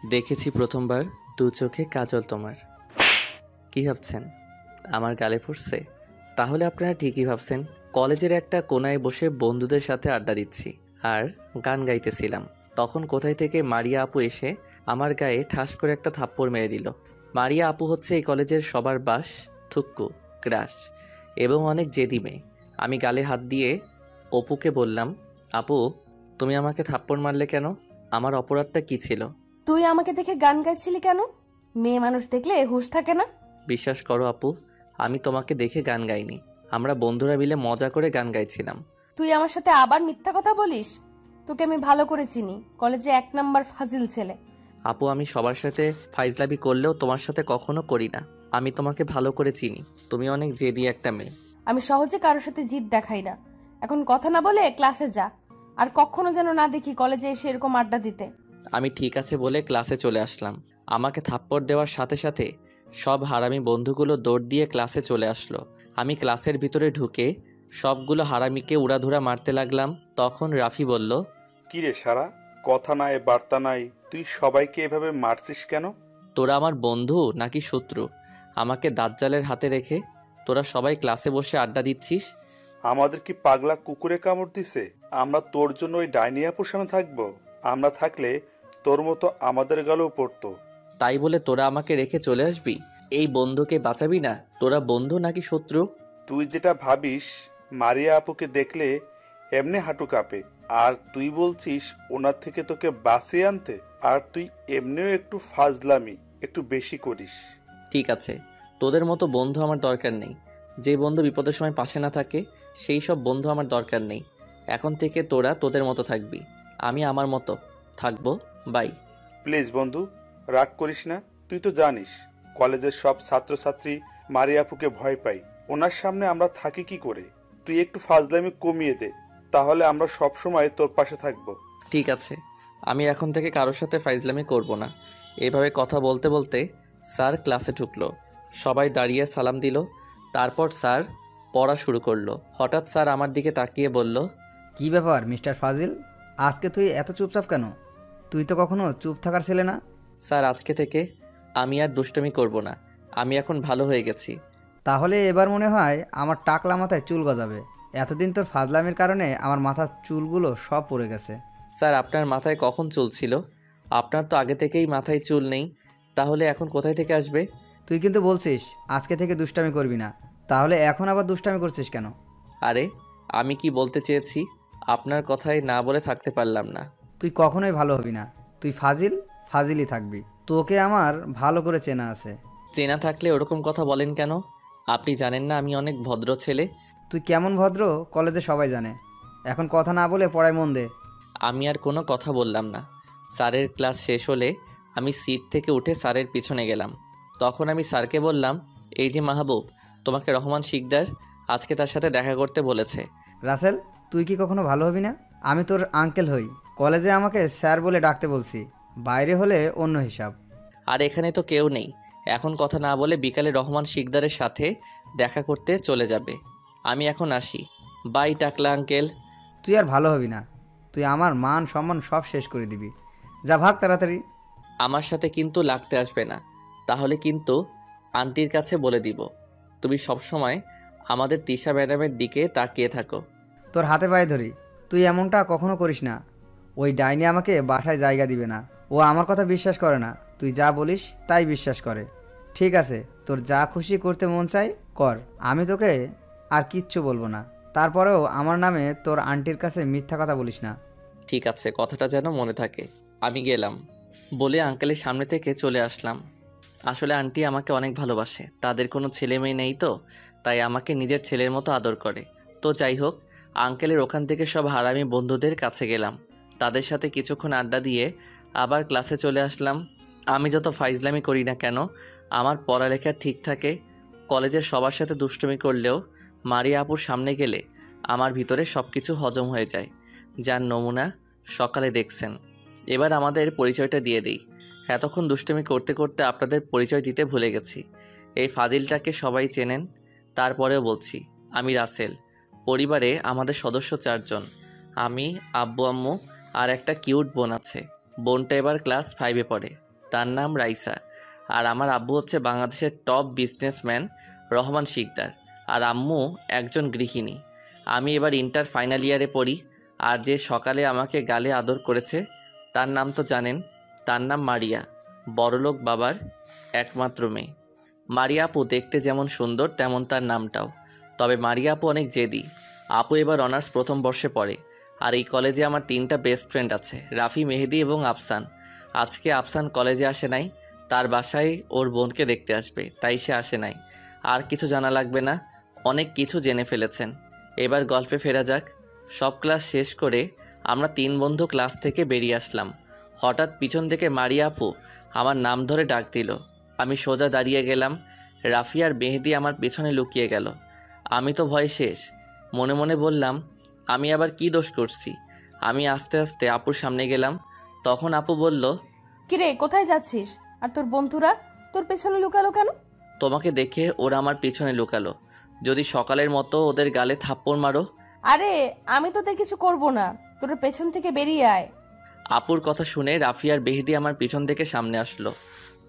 দেখেছি প্রথমবার দু চোখে কাজল তোমার। কি ভাবছেন আমার গালে পড়ছে? তাহলে আপনারা ঠিকই ভাবছেন। কলেজের একটা কোনায় বসে বন্ধুদের সাথে আড্ডা দিচ্ছি আর গান গাইতেছিলাম। তখন কোথায় থেকে মারিয়া আপু এসে আমার গায়ে ঠাস করে একটা থাপ্পড় মেরে দিল। মারিয়া আপু হচ্ছে এই কলেজের সবার বাস, থুক্কু, ক্রাশ এবং অনেক জেদি মেয়ে। আমি গালে হাত দিয়ে অপুকে বললাম, আপু তুমি আমাকে থাপ্পড় মারলে কেন? আমার অপরাধটা কী ছিল? তুই আমাকে দেখে গান গাইছিলি কেন? মেয়ে মানুষ দেখলে হুঁশ থাকে না? বিশ্বাস করো আপু, আমি তোমাকে দেখে গান গাইনি। আমরা বন্ধুরা মিলে মজা করে গান গাইছিলাম। তুই আমার সাথে আবার মিথ্যা কথা বলিস? তোকে আমি ভালো করে চিনি, কলেজে 1 নাম্বার ফাজিল ছেলে। আপু আমি সবার সাথে ফাইজলামি করলেও তোমার সাথে কখনো করি না। আমি তোমাকে ভালো করে চিনি, তুমি অনেক জেদি একটা মেয়ে। আমি সহজে কারোর সাথে জিদ দেখাই না। এখন কথা না বলে ক্লাসে যা, আর কখনো যেন না দেখি কলেজে এসে এরকম আড্ডা দিতে। আমি ঠিক আছে বলে ক্লাসে চলে আসলাম। আমাকে থাপ্পড় দেওয়ার সাথে সাথে সব হারামি বন্ধুগুলো দৌড় দিয়ে ক্লাসে চলে আসলো। আমি ক্লাসের ভিতরে ঢুকে সবগুলো হারামিকে উড়াধুরা মারতে লাগলাম। তখন রাফি বলল, কিরে সারা, কথা নাই বার্তা নাই, তুই সবাইকে এভাবে মারছিস কেন? তোরা আমার বন্ধু নাকি শত্রু? আমাকে দাজ্জালের হাতে রেখে তোরা সবাই ক্লাসে বসে আড্ডা দিচ্ছিস। আমাদের কি পাগলা কুকুরে কামড় দিছে? আমরা তোর জন্য ওই ডাইনি আপুর সামনে থাকবো? আমরা থাকলে তোর মতো আমাদের গালেও পড়তো। তাই বলে তোরা আমাকে রেখে চলে আসবি? এই বন্ধুকে বাঁচাবি না? তোরা বন্ধু নাকি শত্রু? তুই যেটা ভাবিস, মারিয়া আপুকে দেখলে এমনি হাঁটু কাঁপে, আর তুই বলছিস ওনার থেকে তোকে বাঁচিয়ে আনতে। আর তুই এমনিও একটু ফাজলামি একটু বেশি করিস। ঠিক আছে, তোদের মতো বন্ধু আমার দরকার নেই। যে বন্ধু বিপদের সময় পাশে না থাকে সেই সব বন্ধু আমার দরকার নেই। এখন থেকে তোরা তোদের মতো থাকবি, আমি আমার মতো থাকবো। বাই। প্লিজ বন্ধু, রাগ করিস না। তুই তো জানিস কলেজের সব ছাত্রছাত্রী মারিয়া আপুকে ভয় পাই। ওনার সামনে আমরা থাকি কি করে? তুই একটু ফাজলামি কমিয়ে দে, তাহলে আমরা সব সময় তোর পাশে থাকবো। ঠিক আছে, আমি এখন থেকে কারোর সাথে ফাইজলামি করব না। এভাবে কথা বলতে বলতে স্যার ক্লাসে ঢুকলো। সবাই দাঁড়িয়ে সালাম দিল। তারপর স্যার পড়া শুরু করলো। হঠাৎ স্যার আমার দিকে তাকিয়ে বলল, কি ব্যাপার মিস্টার ফাজিল, আজকে তুই এত চুপচাপ কেন? তুই তো কখনো চুপ থাকার ছেলে না। স্যার আজকে থেকে আমি আর দুষ্টমি করব না, আমি এখন ভালো হয়ে গেছি। তাহলে এবার মনে হয় আমার টাকলা মাথায় চুল গজাবে। এতদিন তোর ফাজলামির কারণে আমার মাথার চুলগুলো সব পড়ে গেছে। স্যার আপনার মাথায় কখন চুল ছিল? আপনার তো আগে থেকেই মাথায় চুল নেই, তাহলে এখন কোথায় থেকে আসবে? তুই কিন্তু বলছিস আজকে থেকে দুষ্টামি করবি না, তাহলে এখন আবার দুষ্টামি করছিস কেন? আরে আমি কি বলতে চেয়েছি আপনার কথায় না বলে থাকতে পারলাম না। তুই কখনোই ভালো হবি না। তুই ফাজিল, ফাজিলই থাকবি। তোকে আমার ভালো করে চেনা আছে। চেনা থাকলে ওরকম কথা বলেন কেন? আপনি জানেন না আমি অনেক ভদ্র ছেলে? তুই কেমন ভদ্র কলেজে সবাই জানে। এখন কথা না বলে পড়ায় মন দে। আমি আর কোনো কথা বললাম না। স্যারের ক্লাস শেষ হলে আমি সিট থেকে উঠে স্যারের পিছনে গেলাম। তখন আমি স্যারকে বললাম, এই যে মাহবুব, তোমাকে রহমান শিকদার আজকে তার সাথে দেখা করতে বলেছে। রাসেল, তুই কি কখনো ভালো হবি না? আমি তোর আঙ্কেল হই, কলেজে আমাকে স্যার বলে ডাকতে বলছি, বাইরে হলে অন্য হিসাব। আর এখানে তো কেউ নেই, এখন কথা না বলে বিকালে রহমান শিকদারের সাথে দেখা করতে চলে যাবে। আমি এখন আসি। বাই টাকলা আঙ্কেল। তুই আর ভালো হবি না। তুই আমার মান সম্মান সব শেষ করে দিবি। যা ভাগ তাড়াতাড়ি। আমার সাথে কিন্তু লাগতে আসবে না, তাহলে কিন্তু আন্টির কাছে বলে দিব। তুমি সবসময় আমাদের তিশা ম্যাডামের দিকে তাকিয়ে থাকো। তোর হাতে পায়ে ধরি, তুই এমনটা কখনো করিস না। ওই ডাইনি আমাকে বাসায় জায়গা দিবে না। ও আমার কথা বিশ্বাস করে না। তুই যা বলিস তাই বিশ্বাস করে। ঠিক আছে, তোর যা খুশি করতে মন চাই কর, আমি তোকে আর কিচ্ছু বলবো না। তারপরেও আমার নামে তোর আন্টির কাছে মিথ্যা কথা বলিস না। ঠিক আছে, কথাটা যেন মনে থাকে। আমি গেলাম বলে আঙ্কেলের সামনে থেকে চলে আসলাম। আসলে আন্টি আমাকে অনেক ভালোবাসে, তাদের কোনো ছেলে মেয়ে নেই তো, তাই আমাকে নিজের ছেলের মতো আদর করে। তো যাই হোক, আঙ্কেলের ওখান থেকে সব হারামি বন্ধুদের কাছে গেলাম। তাদের সাথে কিছুক্ষণ আড্ডা দিয়ে আবার ক্লাসে চলে আসলাম। আমি যত ফাইজলামি করি না কেন, আমার পড়ালেখা ঠিক থাকে। কলেজের সবার সাথে দুষ্টুমি করলেও মারিয়া আপুর সামনে গেলে আমার ভিতরে সব কিছু হজম হয়ে যায়, যার নমুনা সকালে দেখছেন। এবার আমাদের পরিচয়টা দিয়ে দিই। এতক্ষণ দুষ্টুমি করতে করতে আপনাদের পরিচয় দিতে ভুলে গেছি। এই ফাজিলটাকে সবাই চেনেন, তারপরেও বলছি, আমি রাসেল। পরিবারে আমাদের সদস্য 4 জন। আমি, আব্বু আম্মু আর একটা কিউট বোন আছে। বোনটা এবার ক্লাস 5-এ পড়ে। তার নাম রাইসা। আর আমার আব্বু হচ্ছে বাংলাদেশের টপ বিজনেসম্যান রহমান শিকদার। আর আম্মু একজন গৃহিণী। আমি এবার ইন্টার ফাইনাল ইয়ারে পড়ি। আর যে সকালে আমাকে গালে আদর করেছে তার নাম তো জানেন, তার নাম মারিয়া, বড়লোক বাবার একমাত্র মেয়ে। মারিয়া আপু দেখতে যেমন সুন্দর তেমন তার নামটাও। তবে মারিয়া আপু অনেক জেদি। আপু এবার অনার্স প্রথম বর্ষে পড়ে। আর এই কলেজে আমার 3টা বেস্ট ফ্রেন্ড আছে, রাফি, মেহেদি এবং আফসান। আজকে আফসান কলেজে আসে নাই, তার বাসায় ওর বোনকে দেখতে আসবে, তাই সে আসে নাই। আর কিছু জানা লাগবে না, অনেক কিছু জেনে ফেলেছেন। এবার গল্পে ফেরা যাক। সব ক্লাস শেষ করে আমরা 3 বন্ধু ক্লাস থেকে বেরিয়ে আসলাম। হঠাৎ পিছন থেকে মারিয়া আপু আমার নাম ধরে ডাক দিল। আমি সোজা দাঁড়িয়ে গেলাম। রাফি আর মেহেদি আমার পেছনে লুকিয়ে গেল। আমি তো ভয় শেষ। মনে মনে বললাম, আমি আবার কি দোষ করছি। আমি আস্তে আস্তে আপুর সামনে গেলাম। তখন আপু বলল, কিরে কোথায় যাচ্ছিস? আর তোর বন্ধুরা তোর পেছনে লুকালো কেন? তোমাকে দেখে ওরা আমার পিছনে লুকালো। যদি সকালের মতো ওদের গালে থাপ্পড় মারো। আরে আমি তোদের কিছু করব না, তোর পেছন থেকে বেরিয়ে আয়। আপুর কথা শুনে রাফি আর মেহেদি আমার পিছন থেকে সামনে আসলো।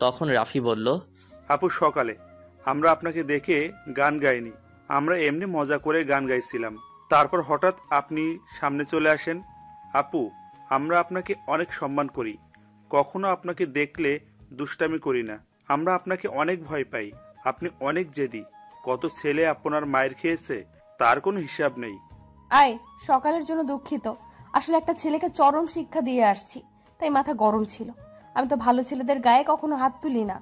তখন রাফি বলল, আপু সকালে আমরা আপনাকে দেখে গান গাইনি, আমরা এমনি মজা করে গান গাইছিলাম। তারপর হঠাৎ আপনি সামনে চলে আসেন। আপু, আমরা আপনাকে অনেক সম্মান করি, কখনো আপনাকে দেখলে দুষ্টামি করি না। আমরা আপনাকে অনেক ভয় পাই, আপনি অনেক জেদি। কত ছেলে আপনার মায়ের খেয়েছে তার কোনো হিসাব নেই। আয়, সকালের জন্য দুঃখিত। আসলে একটা ছেলেকে চরম শিক্ষা দিয়ে আসছি, তাই মাথা গরম ছিল। আমি তো ভালো ছেলেদের গায়ে কখনো হাত তুলি না।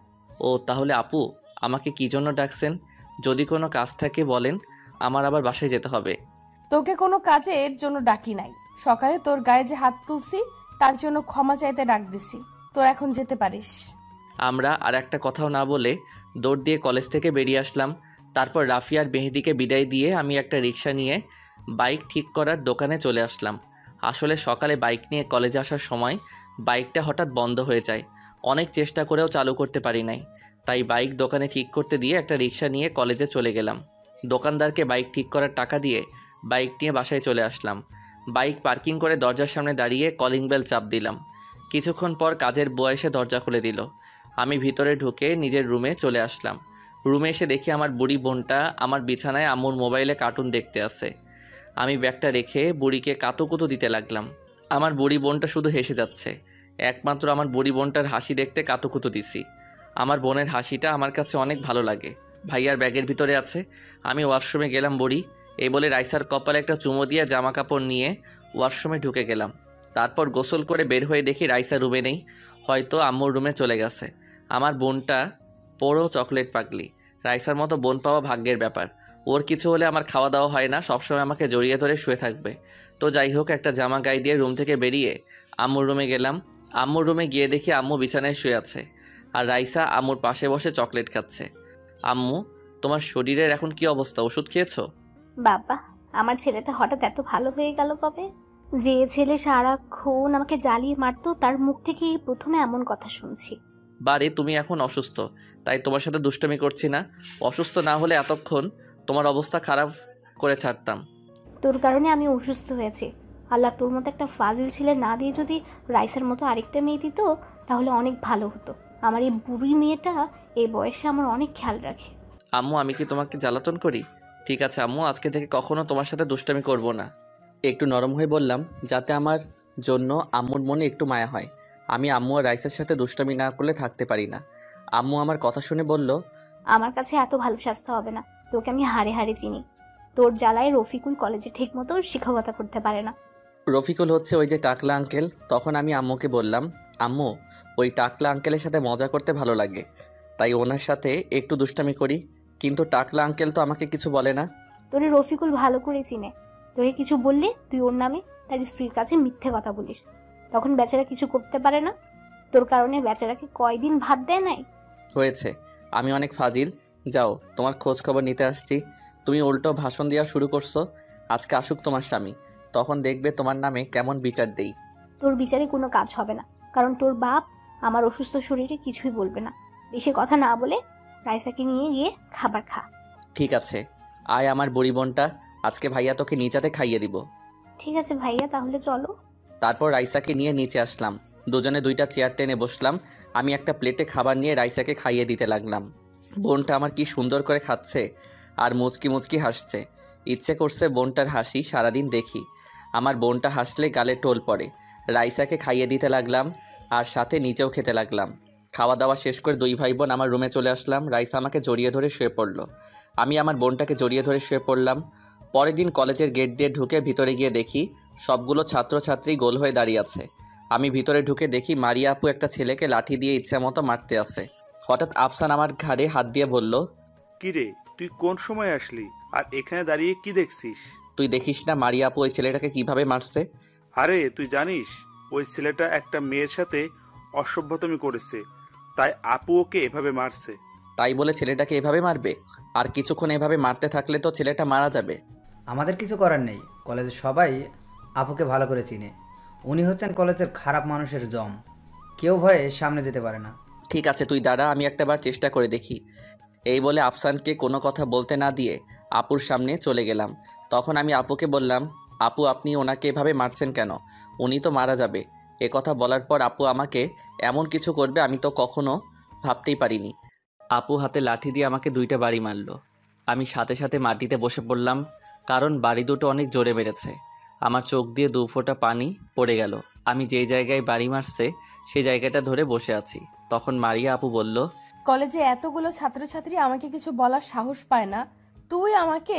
ও তাহলে আপু আমাকে কি জন্য ডাকছেন? যদি কোনো কাজ থাকে বলেন, আমার আবার বাসায় যেতে হবে। তোকে কোনো কাজের জন্য ডাকি নাই, সকালে তোর গায়ে যে হাত তুলছি তার জন্য ক্ষমা চাইতে ডাক দিছি। তোর এখন যেতে পারিস। আমরা আর একটা কথাও না বলে দৌড় দিয়ে কলেজ থেকে বেরিয়ে আসলাম। তারপর রাফি আর মেহেদিকে বিদায় দিয়ে আমি একটা রিক্সা নিয়ে বাইক ঠিক করার দোকানে চলে আসলাম। আসলে সকালে বাইক নিয়ে কলেজে আসার সময় বাইকটা হঠাৎ বন্ধ হয়ে যায়। অনেক চেষ্টা করেও চালু করতে পারি নাই। তাই বাইক দোকানে ঠিক করতে দিয়ে একটা রিক্সা নিয়ে কলেজে চলে গেলাম। দোকানদারকে বাইক ঠিক করার টাকা দিয়ে বাইক নিয়ে বাসায় চলে আসলাম। বাইক পার্কিং করে দরজার সামনে দাঁড়িয়ে কলিং বেল চাপ দিলাম। কিছুক্ষণ পর কাজের বুয়া এসে দরজা খুলে দিল। আমি ভিতরে ঢুকে নিজের রুমে চলে আসলাম। রুমে এসে দেখি আমার বুড়ি বোনটা আমার বিছানায় আম্মুর মোবাইলে কার্টুন দেখতে আছে। আমি ব্যাগটা রেখে বুড়িকে কাতুকুতু দিতে লাগলাম। আমার বুড়ি বোনটা শুধু হেসে যাচ্ছে। একমাত্র আমার বুড়ি বোনটার হাসি দেখতে কাতুকুতু দিছি। আমার বোনের হাসিটা আমার কাছে অনেক ভালো লাগে। ভাইয়ার ব্যাগের ভিতরে আছে। আমি ওয়াশরুমে গেলাম বুড়ি, এই বলে রাইসার কপালে একটা চুমো দিয়ে জামা কাপড় নিয়ে ওয়াশরুমে ঢুকে গেলাম। তারপর গোসল করে বের হয়ে দেখি রাইসা রুমে নেই, হয়তো আম্মুর রুমে চলে গেছে। আমার বোনটা বড় চকলেট পাগলি। রাইসার মতো বোন পাওয়া ভাগ্যের ব্যাপার। ওর কিছু হলে আমার খাওয়া দাওয়া হয় না, সবসময় আমাকে জড়িয়ে ধরে শুয়ে থাকবে। তো যাই হোক, একটা জামা গায়ে দিয়ে রুম থেকে বেরিয়ে আম্মুর রুমে গেলাম। আম্মুর রুমে গিয়ে দেখি আম্মু বিছানায় শুয়ে আছে আর রাইসা আম্মুর পাশে বসে চকলেট খাচ্ছে। আম্মু, তোমার শরীরের এখন কি অবস্থা? ওষুধ খেয়েছো? বাবা, আমার ছেলেটা হঠাৎ এত ভালো হয়ে গেল কবে? যে ছেলে সারাক্ষণ আমাকে জ্বালিয়ে মারতো তার মুখ থেকে এই প্রথমে এমন কথা শুনছি। বারে তুমি এখন অসুস্থ, তাই তোমার সাথে দুষ্টমি করছি না। অসুস্থ না হলে এতক্ষণ তোমার অবস্থা খারাপ করে ছাড়তাম। তোর কারণে আমি অসুস্থ হয়েছি। আল্লাহ তোর মতো একটা ফাজিল ছেলে না দিয়ে যদি রাইসার মতো আরেকটা মেয়ে দিত তাহলে অনেক ভালো হতো। আমার এই বুড়ি মেয়েটা এই বয়সে আমার অনেক খেয়াল রাখে। আম্মু, আমি কি তোমাকে জ্বালাতন করি? ঠিক আছে আম্মু, আজকে থেকে কখনো তোমার সাথে দুষ্টামি করব না। একটু নরম হয়ে বললাম, যাতে আমার জন্য আম্মুর মনে একটু মায়া হয়। আমি আম্মু আর রাইসের সাথে দুষ্টামি না করলে থাকতে পারি না। আম্মু আমার কথা শুনে বলল, আমার কাছে এত ভালো স্বাস্থ্য হবে না, তোকে আমি হাড়ে হাড়ে চিনি। তোর জ্বালায় রফিকুল কলেজে ঠিক মতো শিক্ষকতা করতে পারে না। রফিকুল হচ্ছে ওই যে টাকলা আঙ্কেল। তখন আমি আম্মুকে বললাম, আম্মু, ওই টাকলা আঙ্কেলের সাথে মজা করতে ভালো লাগে, তাই ওনার সাথে একটু দুষ্টামি করি। কিন্তু টাকলা আঙ্কেল তো আমাকে কিছু বলে না। তোরে রফিকুল ভালো করে চিনে। তোকে কিছু বললে তুই ওর নামে তার স্ত্রীর কাছে মিথ্যে কথা বলিস, তখন বেচারা কিছু করতে পারে না। তোর কারণে বেচারাকে কয়দিন ভাত দেয় নাই। হয়েছে, আমি অনেক ফাজিল। যাও, তোমার খোঁজ খবর নিতে আসছি। তুমি উল্টো ভাষণ দেওয়া শুরু করছো। আজকে আসুক তোমার স্বামী, তখন দেখবে তোমার নামে কেমন বিচার দেই। তোর বিচারে কোনো কাজ হবে না, কারণ তোর বাপ আমার অসুস্থ শরীরে কিছুই বলবে না। বেশি কথা না বলে রাইসাকে নিয়ে গিয়ে খাবার খা। ঠিক আছে, আয় আমার বুড়ি বোনটা, আজকে ভাইয়া তোকে নিচাতে খাইয়ে দিব। ঠিক আছে ভাইয়া, তাহলে চলো। তারপর রাইসাকে নিয়ে নিচে আসলাম। দুজনে দুইটা চেয়ার টেনে বসলাম। আমি একটা প্লেটে খাবার নিয়ে রাইসাকে খাইয়ে দিতে লাগলাম। বোনটা আমার কি সুন্দর করে খাচ্ছে আর মুচকি মুচকি হাসছে। ইচ্ছে করছে বোনটার হাসি সারাদিন দেখি। আমার বোনটা হাসলে গালে টোল পড়ে। রাইসাকে খাইয়ে দিতে লাগলাম আর সাথে নিজেও খেতে লাগলাম। খাওয়া দাওয়া শেষ করে দুই ভাই বোন আমার রুমে চলে আসলাম। রাইসা আমাকে জড়িয়ে ধরে শুয়ে পড়লো। আমি আমার বোনটাকে জড়িয়ে ধরে শুয়ে পড়লাম। পরের দিন কলেজের গেট দিয়ে ঢুকে ভিতরে গিয়ে দেখি সবগুলো ছাত্রছাত্রী গোল হয়ে দাঁড়িয়ে আছে। আমি ভিতরে ঢুকে দেখি মারিয়া আপু একটা ছেলেকে লাঠি দিয়ে ইচ্ছা মতো মারতে আছে। হঠাৎ আফসান আমার ঘাড়ে হাত দিয়ে বলল, কিরে, তুই কোন সময় আসলি আর এখানে দাঁড়িয়ে কি দেখছিস? তুই দেখিস না মারিয়া আপু ওই ছেলেটাকে কিভাবে মারছে? আরে তুই জানিস ওই ছেলেটা একটা মেয়ের সাথে অসভ্যতামি করেছে, তাই আপু ওকে এভাবে মারছে। তাই বলে ছেলেটাকে এভাবে মারবে? আর কিছুক্ষণ এভাবে মারতে থাকলে তো ছেলেটা মারা যাবে। আমাদের কিছু করার নেই, কলেজের সবাই আপুকে ভালো করে চিনে। উনি হচ্ছেন কলেজের খারাপ মানুষের জম, কেউ ভয়ে সামনে যেতে পারে না। ঠিক আছে, তুই দাঁড়া, আমি একটাবার চেষ্টা করে দেখি। এই বলে আফসানকে কোনো কথা বলতে না দিয়ে আপুর সামনে চলে গেলাম। তখন আমি আপুকে বললাম, আপু আপনি ওনাকে এভাবে মারছেন কেন? উনি তো মারা যাবে। এ কথা বলার পর আপু আমাকে এমন কিছু করবে আমি তো কখনো ভাবতেই পারিনি। আপু হাতে লাঠি দিয়ে আমাকে দুইটা বাড়ি মারলো। আমি সাথে সাথে মাটিতে বসে পড়লাম, কারণ বাড়ি দুটো অনেক জোরে মেরেছে। আমার চোখ দিয়ে 2 ফোঁটা পানি পড়ে গেল। আমি যেই জায়গায় বাড়ি মারছে সেই জায়গাটা ধরে বসে আছি। তখন মারিয়া আপু বলল, কলেজে এতগুলো ছাত্রছাত্রী আমাকে কিছু বলার সাহস পায় না, তুই আমাকে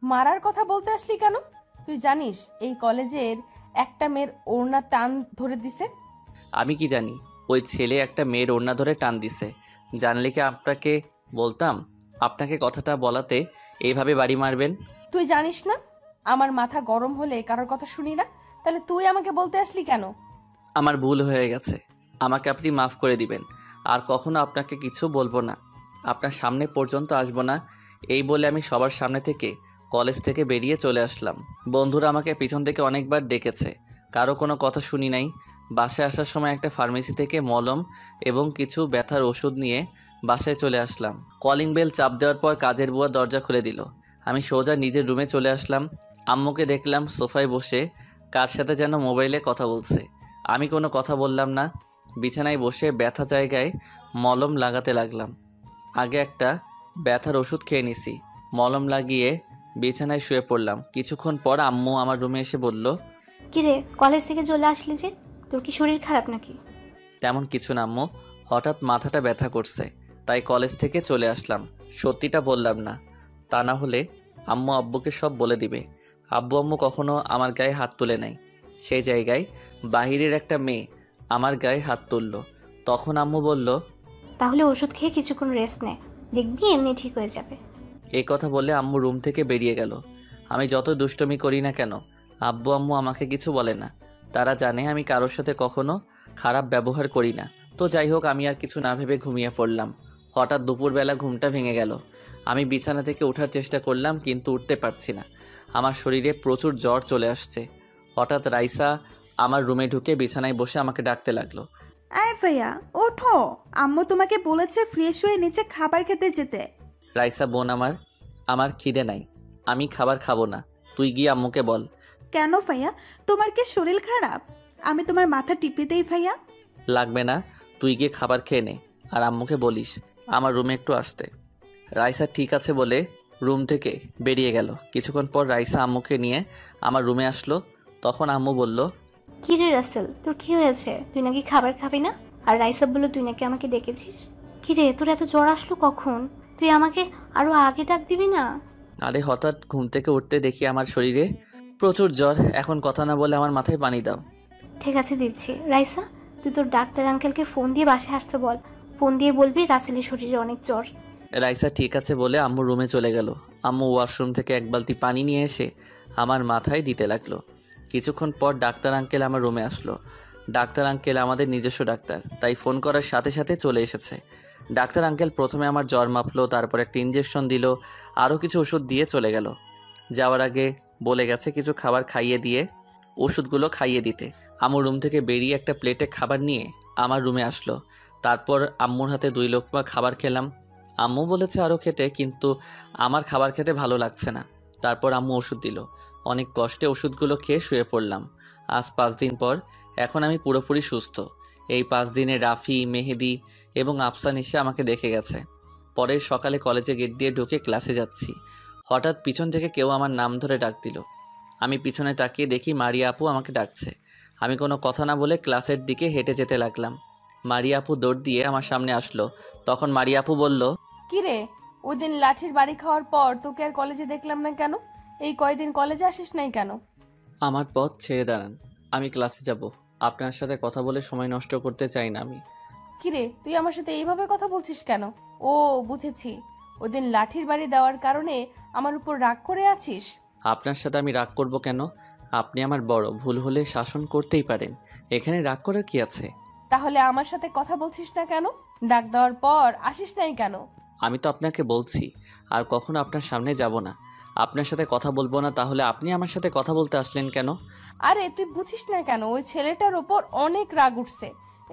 মারার কথা বলতে আসলি কেন? তুই জানিস এই কলেজের একটা মেয়ের ওড়না টান ধরে দিছে? আমি কি জানি ওই ছেলে একটা মেয়ের ওড়না ধরে টান দিছে? জানলে কি আপনাকে বলতাম? আপনাকে কথাটা বলাতে এইভাবে বাড়ি মারবেন? তুই জানিস না আমার মাথা গরম হলে কারোর কথা শুনি না, তাহলে তুই আমাকে বলতে আসলি কেন? আমার ভুল হয়ে গেছে, আমাকে আপনি মাফ করে দিবেন। আর কখনো আপনাকে কিছু বলবো না, আপনার সামনে পর্যন্ত আসবো না। এই বলে আমি সবার সামনে থেকে কলেজ থেকে বেরিয়ে চলে আসলাম। বন্ধুরা আমাকে পিছন থেকে অনেকবার ডেকেছে, কারো কোনো কথা শুনি নাই। বাসায় আসার সময় একটা ফার্মেসি থেকে মলম এবং কিছু ব্যথার ওষুধ নিয়ে বাসায় চলে আসলাম। কলিং বেল চাপ দেওয়ার পর কাজের বুয়া দরজা খুলে দিল। আমি সোজা নিজের রুমে চলে আসলাম। আম্মুকে দেখলাম সোফায় বসে কার সাথে যেন মোবাইলে কথা বলছে। আমি কোনো কথা বললাম না, বিছানায় বসে ব্যথা জায়গায় মলম লাগাতে লাগলাম। আগে একটা ব্যথার ওষুধ খেয়ে নিছি, মলম লাগিয়ে বিছানায় শুয়ে পড়লাম। কিছুক্ষণ পর আম্মু আমার রুমে এসে বলল, কিরে, কলেজ থেকে চলে আসলি যে? তোর কি শরীর খারাপ নাকি? তেমন কিছু না আম্মু, হঠাৎ মাথাটা ব্যথা করছে তাই কলেজ থেকে চলে আসলাম। সত্যিটা বললাম না, তা না হলে আম্মু আব্বুকে সব বলে দিবে। আব্বু আম্মু কখনো আমার গায়ে হাত তুলে নাই, সেই জায়গায় বাহিরের একটা মেয়ে আমার গায়ে হাত তুলল। তখন আম্মু বলল, তাহলে ওষুধ খেয়ে কিছুক্ষণ রেস্ট নে, দেখবি এমনি ঠিক হয়ে যাবে। এই কথা বলে আম্মু রুম থেকে বেরিয়ে গেল। আমি যত দুষ্টমি করি না কেন আব্বু আম্মু আমাকে কিছু বলে না। তারা জানে আমি কারোর সাথে কখনো খারাপ ব্যবহার করি না। তো যাই হোক, আমি আর কিছু না ভেবে ঘুমিয়ে পড়লাম। হঠাৎ দুপুরবেলা ঘুমটা ভেঙে গেল। আমি বিছানা থেকে ওঠার চেষ্টা করলাম কিন্তু উঠতে পারছি না। আমার শরীরে প্রচুর জ্বর চলে আসছে। হঠাৎ রাইসা আমার রুমে ঢুকে বিছানায় বসে আমাকে ডাকতে লাগলো। আয় ভাইয়া, ওঠো, আম্মু তোমাকে বলেছে ফ্রেশ হয়ে নিচে খাবার খেতে যেতে। রাইসা বোন আমার খিদে নাই, আমি খাবার খাবো না, তুই গিয়ে আম্মুকে বল। কেন ভাইয়া, তোমার কি শরীর খারাপ? আমি তোমার মাথা টিপে দেই ভাইয়া। লাগবে না, তুই গিয়ে খাবার খেয়ে নে আর আম্মুকে বলিস আমার রুমে একটু আসতে। রাইসা ঠিক আছে বলে রুম থেকে বেরিয়ে গেল। কিছুক্ষণ পর রাইসা আম্মুকে নিয়ে আমার রুমে আসলো। তখন আম্মু বলল, কি রে রাসেল, তোর কি হয়েছে? তুই নাকি খাবার খাবি না? আর রাইসা বললো তুই নাকি আমাকে ডেকেছিস। কি রে, তোর এত জ্বর আসলো কখন? তুই আমাকে আরো আগে ডাক দিবি না? আরে হঠাৎ ঘুম থেকে উঠতে দেখি আমার শরীরে প্রচুর জ্বর। এখন কথা না বলে আমার মাথায় পানি দাও। ঠিক আছে, দিচ্ছি। রাইসা, তুই তোর ডাক্তার আঙ্কেলকে ফোন দিয়ে বাসায় আসতে বল। ফোন দিয়ে বলবি রাসেলের শরীরে অনেক জ্বর। রাইসা ঠিক আছে বলে আম্মু রুমে চলে গেল। আম্মু ওয়াশরুম থেকে এক বালতি পানি নিয়ে এসে আমার মাথায় দিতে লাগলো। কিছুক্ষণ পর ডাক্তার আঙ্কেল আমার রুমে আসলো। ডাক্তার আঙ্কেল আমাদের নিজস্ব ডাক্তার, তাই ফোন করার সাথে সাথে চলে এসেছে। ডাক্তার আঙ্কেল প্রথমে আমার জ্বর মাপলো, তারপর একটা ইঞ্জেকশন দিল, আরও কিছু ওষুধ দিয়ে চলে গেল। যাওয়ার আগে বলে গেছে কিছু খাবার খাইয়ে দিয়ে ওষুধগুলো খাইয়ে দিতে। আম্মু রুম থেকে বেরিয়ে একটা প্লেটে খাবার নিয়ে আমার রুমে আসলো। তারপর আম্মুর হাতে 2 লোকমা খাবার খেলাম। আম্মু বলেছে আরও খেতে, কিন্তু আমার খাবার খেতে ভালো লাগছে না। তারপর আম্মু ওষুধ দিল। অনেক কষ্টে ওষুধগুলো খেয়ে শুয়ে পড়লাম। আজ 5 দিন পর এখন আমি পুরোপুরি সুস্থ। এই 5 দিনে রাফি, মেহেদি এবং আফসান এসে আমাকে দেখে গেছে। পরের সকালে কলেজে গেট দিয়ে ঢুকে ক্লাসে যাচ্ছি, হঠাৎ পিছন থেকে কেউ আমার নাম ধরে ডাক দিল। আমি পিছনে তাকিয়ে দেখি মারিয়া আপু আমাকে ডাকছে। আমি কোনো কথা না বলে ক্লাসের দিকে হেঁটে যেতে লাগলাম। মারিয়া আপু দৌড় দিয়ে আমার সামনে আসলো। তখন মারিয়া আপু বলল, কিরে, ওই দিন লাঠির বাড়ি খাওয়ার পর তোকে আর কলেজে দেখলাম না কেন? এই কয়দিন কলেজে আসিস নাই কেন? আমার পথ ছেড়ে দাঁড়ান, আমি ক্লাসে যাব। আপনার সাথে কথা বলে সময় নষ্ট করতে চাই না আমি। কিরে, তুই আমার সাথে এইভাবে কথা বলছিস কেন? ও, বুঝেছি, ওই দিন লাঠির বাড়ি দেওয়ার কারণে আমার উপর রাগ করে আছিস। আপনার সাথে আমি রাগ করব কেন? আপনি আমার বড়, ভুল হলে শাসন করতেই পারেন, এখানে রাগ করার কি আছে? তাহলে আমার সাথে কথা বলছিস না কেন? ডাক দেওয়ার পর আসিস নাই কেন? আমি তো আপনাকে বলছি আর কখনো আপনার সামনে যাব না, আপনার সাথে কথা বলবো না, তাহলে আপনি আমার সাথে কথা বলতে আসলেন কেন? আরে তুই বুঝিস না কেন? ওই ছেলেটার ওপর অনেক রাগ উঠছে,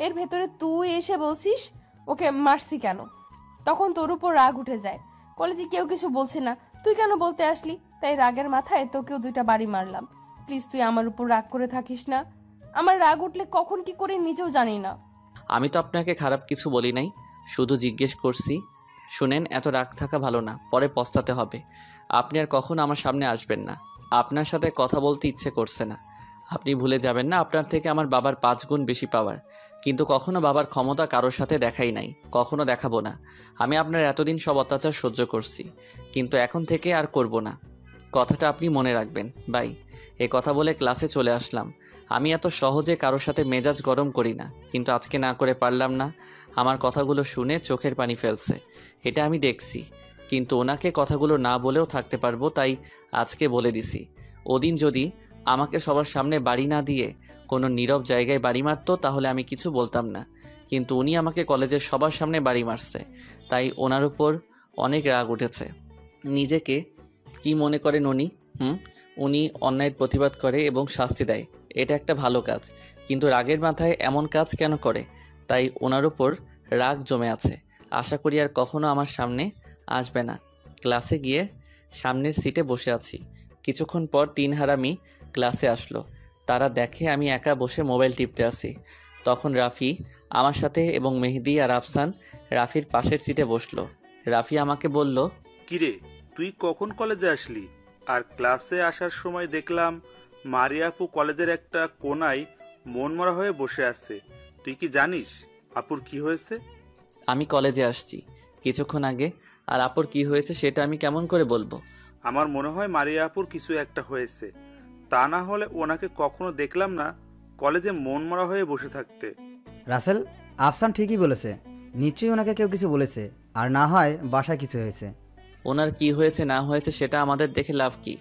এর ভেতরে তুই এসে বলছিস ওকে মারছি কেন? তখন তোর উপর রাগ উঠে যায়। কলেজে কেউ কিছু বলছে না, তুই কেন বলতে আসলি? তাই রাগের মাথায় তোকেও 2টা বাড়ি মারলাম। প্লিজ তুই আমার উপর রাগ করে থাকিস না। আমার রাগ উঠলে কখন কি করে নিজেও জানি না। আমি তো আপনাকে খারাপ কিছু বলি নাই, শুধু জিজ্ঞেস করছি। শুনেন, এত রাগ থাকা ভালো না, পরে পস্তাতে হবে। আপনি আর কখনো আমার সামনে আসবেন না। আপনার সাথে কথা বলতে ইচ্ছে করছে না। আপনি ভুলে যাবেন না আপনার থেকে আমার বাবার 5 গুণ বেশি পাওয়ার, কিন্তু কখনো বাবার ক্ষমতা কারোর সাথে দেখাই নাই, কখনো দেখাবো না। আমি আপনার এতদিন সব অত্যাচার সহ্য করছি, কিন্তু এখন থেকে আর করব না। কথাটা আপনি মনে রাখবেন। বাই। এ কথা বলে ক্লাসে চলে আসলাম। আমি এত সহজে কারোর সাথে মেজাজ গরম করি না, কিন্তু আজকে না করে পারলাম না। আমার কথাগুলো শুনে চোখের পানি ফেলছে, এটা আমি দেখছি, কিন্তু ওনাকে কথাগুলো না বলেও থাকতে পারবো, তাই আজকে বলে দিছি। ওদিন যদি আমাকে সবার সামনে বাড়ি না দিয়ে কোনো নীরব জায়গায় বাড়ি মারতো তাহলে আমি কিছু বলতাম না, কিন্তু উনি আমাকে কলেজের সবার সামনে বাড়ি মারছে, তাই ওনার উপর অনেক রাগ উঠেছে। নিজেকে কি মনে করেন উনি? উনি অন্যায়ের প্রতিবাদ করে এবং শাস্তি দেয়, এটা একটা ভালো কাজ, কিন্তু রাগের মাথায় এমন কাজ কেন করে? তাই ওনার উপর রাগ জমে আছে। আশা করি আর কখনো আমার সামনে আসবে না। ক্লাসে গিয়ে সামনের সিটে বসে আছি। কিছুক্ষণ পর 3 হারামি ক্লাসে আসলো। তারা দেখে আমি একা বসে মোবাইল টিপতে আছি। তখন রাফি আমার সাথে এবং মেহেদি আর আফসান রাফির পাশের সিটে বসলো। রাফি আমাকে বলল, কিরে, তুই কখন কলেজে আসলি? আর ক্লাসে আসার সময় দেখলাম মারিয়া আপু কলেজের একটা কোনায় মনমরা হয়ে বসে আছে। তুই কি জানিস আপুর কি হয়েছে? আমি কলেজে আসছি কিছুক্ষণ আগে, আর আপুর কি হয়েছে সেটা আমি কেমন করে বলবো? আমার মনে হয় মারিয়া আপুর কিছু একটা হয়েছে, তা না হলে ওনাকে কখনো দেখলাম না কলেজে মনমরা হয়ে বসে থাকতে। রাসেল, আফসান ঠিকই বলেছে, নিশ্চয়ই ওনাকে কেউ কিছু বলেছে, আর না হয় বাসায় কিছু হয়েছে। ওনার কি হয়েছে না হয়েছে সেটা আমাদের দেখে লাভ কি?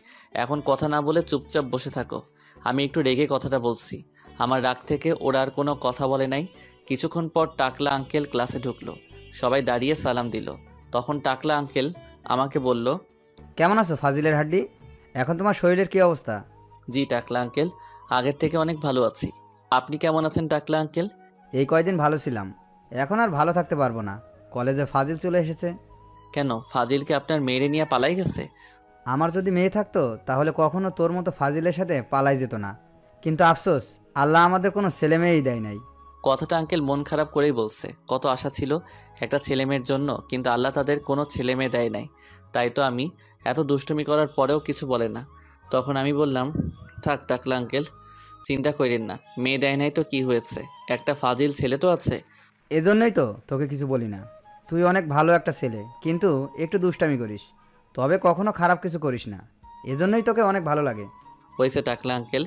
এখন কথা না বলে চুপচাপ বসে থাকো। আমি একটু রেগে কথাটা বলছি। আমার রাগ থেকে ওরা আর কোনো কথা বলে নাই। কিছুক্ষণ পর টাকলা আঙ্কেল ক্লাসে ঢুকলো। সবাই দাঁড়িয়ে সালাম দিল। তখন টাকলা আঙ্কেল আমাকে বলল, কেমন আছো ফাজিলের হাড্ডি? এখন তোমার শরীরের কি অবস্থা? জি টাকলা আঙ্কেল, আগের থেকে অনেক ভালো আছি। আপনি কেমন আছেন টাকলা আঙ্কেল? এই কয়দিন ভালো ছিলাম, এখন আর ভালো থাকতে পারবো না। কলেজে ফাজিল চলে এসেছে। কেন, ফাজিলকে আপনার মেয়েরে নিয়ে পালাই গেছে? আমার যদি মেয়ে থাকতো তাহলে কখনো তোর মতো ফাজিলের সাথে পালাই যেত না, কিন্তু আফসোস, আল্লাহ আমাদের কোনো ছেলে মেয়েই দেয় নাই। কথাটা আঙ্কেল মন খারাপ করেই বলছে। কত আশা ছিল একটা ছেলে মেয়ের জন্য, কিন্তু আল্লাহ তাদের কোনো ছেলে মেয়ে দেয় নাই। তাই তো আমি এত দুষ্টুমি করার পরেও কিছু বলে না। তখন আমি বললাম, থাক টাকলা আঙ্কেল, চিন্তা করেন না, মেয়ে দেয় নাই তো কি হয়েছে, একটা ফাজিল ছেলে তো আছে। এজন্যই তো তোকে কিছু বলি না। তুই অনেক ভালো একটা ছেলে, কিন্তু একটু দুষ্টামি করিস, তবে কখনো খারাপ কিছু করিস না। এজন্যই তোকে অনেক ভালো লাগে। হয়েছে টাকলা আঙ্কেল,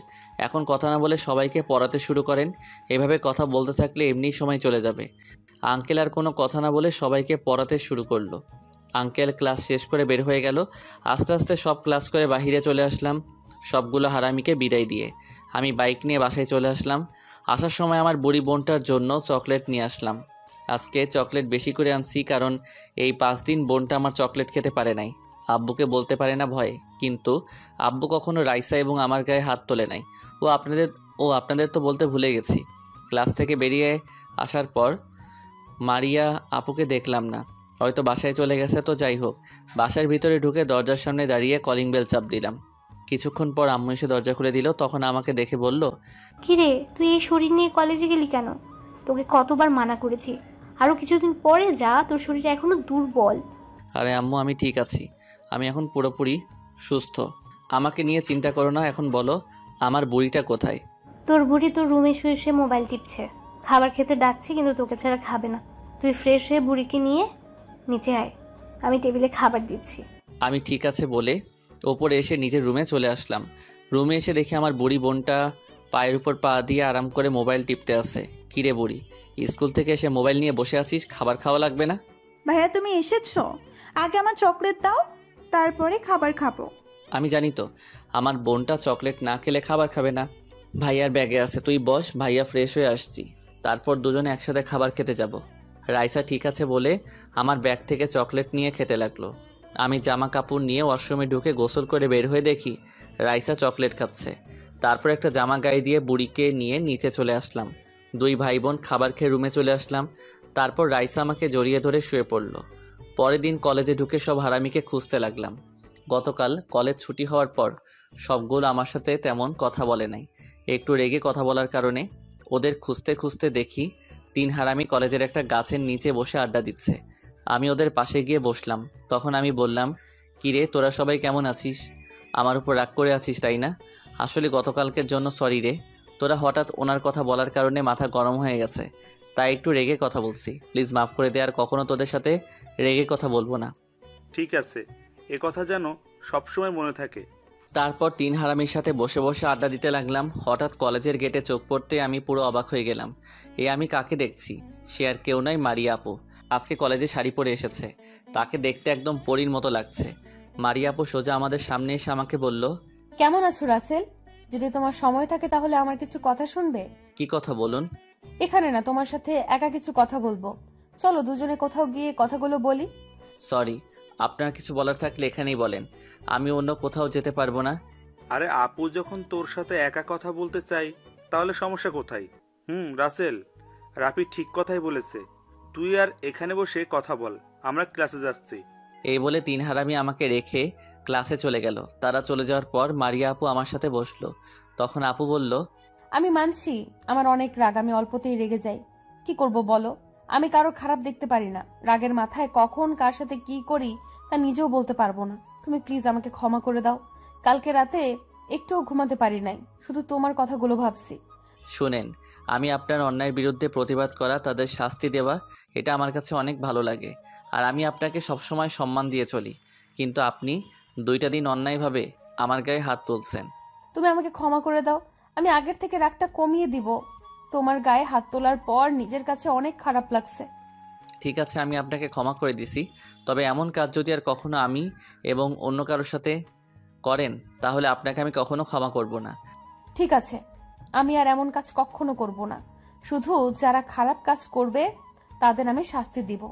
এখন কথা না বলে সবাইকে পড়াতে শুরু করেন। এভাবে কথা বলতে থাকলে এমনিই সময় চলে যাবে। আঙ্কেল আর কোনো কথা না বলে সবাইকে পড়াতে শুরু করলো। আঙ্কেল ক্লাস শেষ করে বের হয়ে গেল। আস্তে আস্তে সব ক্লাস করে বাহিরে চলে আসলাম, সবগুলো হারামিকে বিদায় দিয়ে। আমি বাইক নিয়ে বাসায় চলে আসলাম। আসার সময় আমার বুড়ি বোনটার জন্য চকলেট নিয়ে আসলাম। আজকে চকলেট বেশি করে আনছি, কারণ এই 5 দিন বোনটা আমার চকলেট খেতে পারে নাই। আব্বুকে বলতে পারে না ভয়ে, কিন্তু আব্বু কখনো রাইসা এবং আমার গায়ে হাত তোলে নাই। আপনাদের তো বলতে ভুলে গেছি। ক্লাস থেকে বেরিয়ে আসার পর মারিয়া আপুকে দেখলাম না, হয়তো বাসায় চলে গেছে। তো যাই হোক, বাসার ভিতরে ঢুকে দরজার সামনে দাঁড়িয়ে কলিং বেল চাপ দিলাম। কিছুক্ষণ পর আম্মু এসে দরজা খুলে দিল। তখন আমাকে দেখে বলল, কিরে, তুই এই শরীর নিয়ে কলেজে গেলি কেন? তোকে কতবার মানা করেছি, আরও কিছুদিন পরে যা, তোর শরীর এখনো দুর্বল। আরে আম্মু, আমি ঠিক আছি। আমি এখন পুরোপুরি সুস্থ। আমাকে নিয়ে চিন্তা করো না। এখন বলো, আমার বুড়িটা কোথায়? তোর বুড়ি তোর রুমে শুয়ে শুয়ে মোবাইল টিপছে, খাবার খেতে ডাকছে কিন্তু তোকে ছাড়া খাবে না। তুই ফ্রেশ হয়ে বুড়িকে নিয়ে নিচে আয়, আমি টেবিলে খাবার দিচ্ছি। আমি ঠিক আছে বলে ওপরে এসে নিজের রুমে চলে আসলাম। রুমে এসে দেখি আমার বুড়ি বোনটা পায়ের উপর পা দিয়ে আরাম করে মোবাইল টিপতে আছে। কিরে বুড়ি, স্কুল থেকে এসে মোবাইল নিয়ে বসে আছিস? খাবার খাওয়া লাগবে না? ভাইয়া তুমি এসেছো, আগে আমার চকলেট দাও, তারপরে খাবার খাবো। আমি জানি তো আমার বোনটা চকলেট না খেলে খাবার খাবে না। ভাইয়ার ব্যাগে আছে, তুই বস, ভাইয়া ফ্রেশ হয়ে আসছি, তারপর দুজনে একসাথে খাবার খেতে যাব। রাইসা ঠিক আছে বলে আমার ব্যাগ থেকে চকলেট নিয়ে খেতে লাগলো। আমি জামা কাপড় নিয়ে ওয়াশরুমে ঢুকে গোসল করে বের হয়ে দেখি রাইসা চকলেট খাচ্ছে। তারপর একটা জামা গায়ে দিয়ে বুড়িকে নিয়ে নিচে চলে আসলাম। দুই ভাই বোন খাবার খেয়ে রুমে চলে আসলাম। তারপর রাইসা আমাকে জড়িয়ে ধরে শুয়ে পড়ল। পরের দিন কলেজে ঢুকে সব হারামিকে খুঁজতে লাগলাম। গতকাল কলেজ ছুটি হওয়ার পর সবগুলো আমার সাথে তেমন কথা বলে নাই। একটু রেগে কথা বলার কারণে ওদের খুঁজতে খুঁজতে দেখি 3 হারামি কলেজের একটা গাছের নিচে বসে আড্ডা দিচ্ছে। আমি ওদের পাশে গিয়ে বসলাম। তখন আমি বললাম, কিরে তোরা সবাই কেমন আছিস? আমার উপর রাগ করে আছিস তাই না? আসলে গতকালকের জন্য সরি রে। তোরা হঠাৎ ওনার কথা বলার কারণে মাথা গরম হয়ে গেছে, তাই একটু রেগে কথা বলছি। প্লিজ মাফ করে দে, আর কখনো তোদের সাথে রেগে কথা বলবো না। ঠিক আছে, এ কথা যেন সবসময় মনে থাকে। তারপর 3 হারামির সাথে বসে বসে আড্ডা দিতে লাগলাম। হঠাৎ কলেজের গেটে চোখ পড়তে আমি পুরো অবাক হয়ে গেলাম। আমি কাকে দেখছি? সে আর কেউ নয়, মারিয়া আপু। আজকে কলেজে শাড়ি পরে এসেছে। তাকে দেখতে একদম পরীর মতো লাগছে। মারিয়া আপু সোজা আমাদের সামনে এসে আমাকে বলল, কেমন আছো রাসেল? যদি তোমার সময় থাকে তাহলে আমার কিছু কথা শুনবে। কি কথা বলুন? এখানে না, তোমার সাথে একা কিছু কথা বলবো। চলো দুজনে কোথাও গিয়ে কথাগুলো বলি। সরি, আপনার কিছু বলার থাকলে এখানেই বলেন, আমি অন্য কোথাও যেতে পারবো না। আরে আপু যখন তোর সাথে একা কথা বলতে চাই তাহলে সমস্যা কোথায়? রাসেল, রাফি ঠিক কথাই বলেছে। তুই আর এখানে বসে কথা বল, আমরা ক্লাসে যাচ্ছি। এই বলে 3 হারামি আমাকে রেখে ক্লাসে চলে গেল। তারা চলে যাওয়ার পর মারিয়া আপু আমার সাথে বসলো। তখন আপু বলল, আমি মানছি আমার অনেক রাগ, আমি অল্পতেই রেগে যাই। কি করব বলো? আমি কারো খারাপ দেখতে পারি না। রাগের মাথায় কখন কার সাথে কি করি তা নিজেও বলতে পারবো না। তুমি প্লিজ আমাকে ক্ষমা করে দাও। কালকে রাতে একটুও ঘুমাতে পারি নাই, শুধু তোমার কথাগুলো ভাবছি। শুনেন, আমি আপনার অন্যায়ের বিরুদ্ধে প্রতিবাদ করা, তাদের শাস্তি দেওয়া, এটা আমার কাছে অনেক ভালো লাগে। আর আমি আপনাকে সবসময় সম্মান দিয়ে চলি। কিন্তু আপনি 2টা দিন অন্যায়ভাবে আমার গায়ে হাত তুলছেন। তুমি আমাকে ক্ষমা করে দাও, আমি আগের থেকে রাগটা কমিয়ে দিব। তোমার গায়ে হাত তোলার পর নিজের কাছে অনেক খারাপ লাগছে। ঠিক আছে, আমি আপনাকে ক্ষমা করে দিছি। তবে এমন কাজ যদি আর কখনো আমি এবং অন্য কারোর সাথে করেন তাহলে আপনাকে আমি কখনো ক্ষমা করব না। ঠিক আছে, আমি আর এমন কাজ কখনো করব না। শুধু যারা খারাপ কাজ করবে তাদের আমি শাস্তি দিব।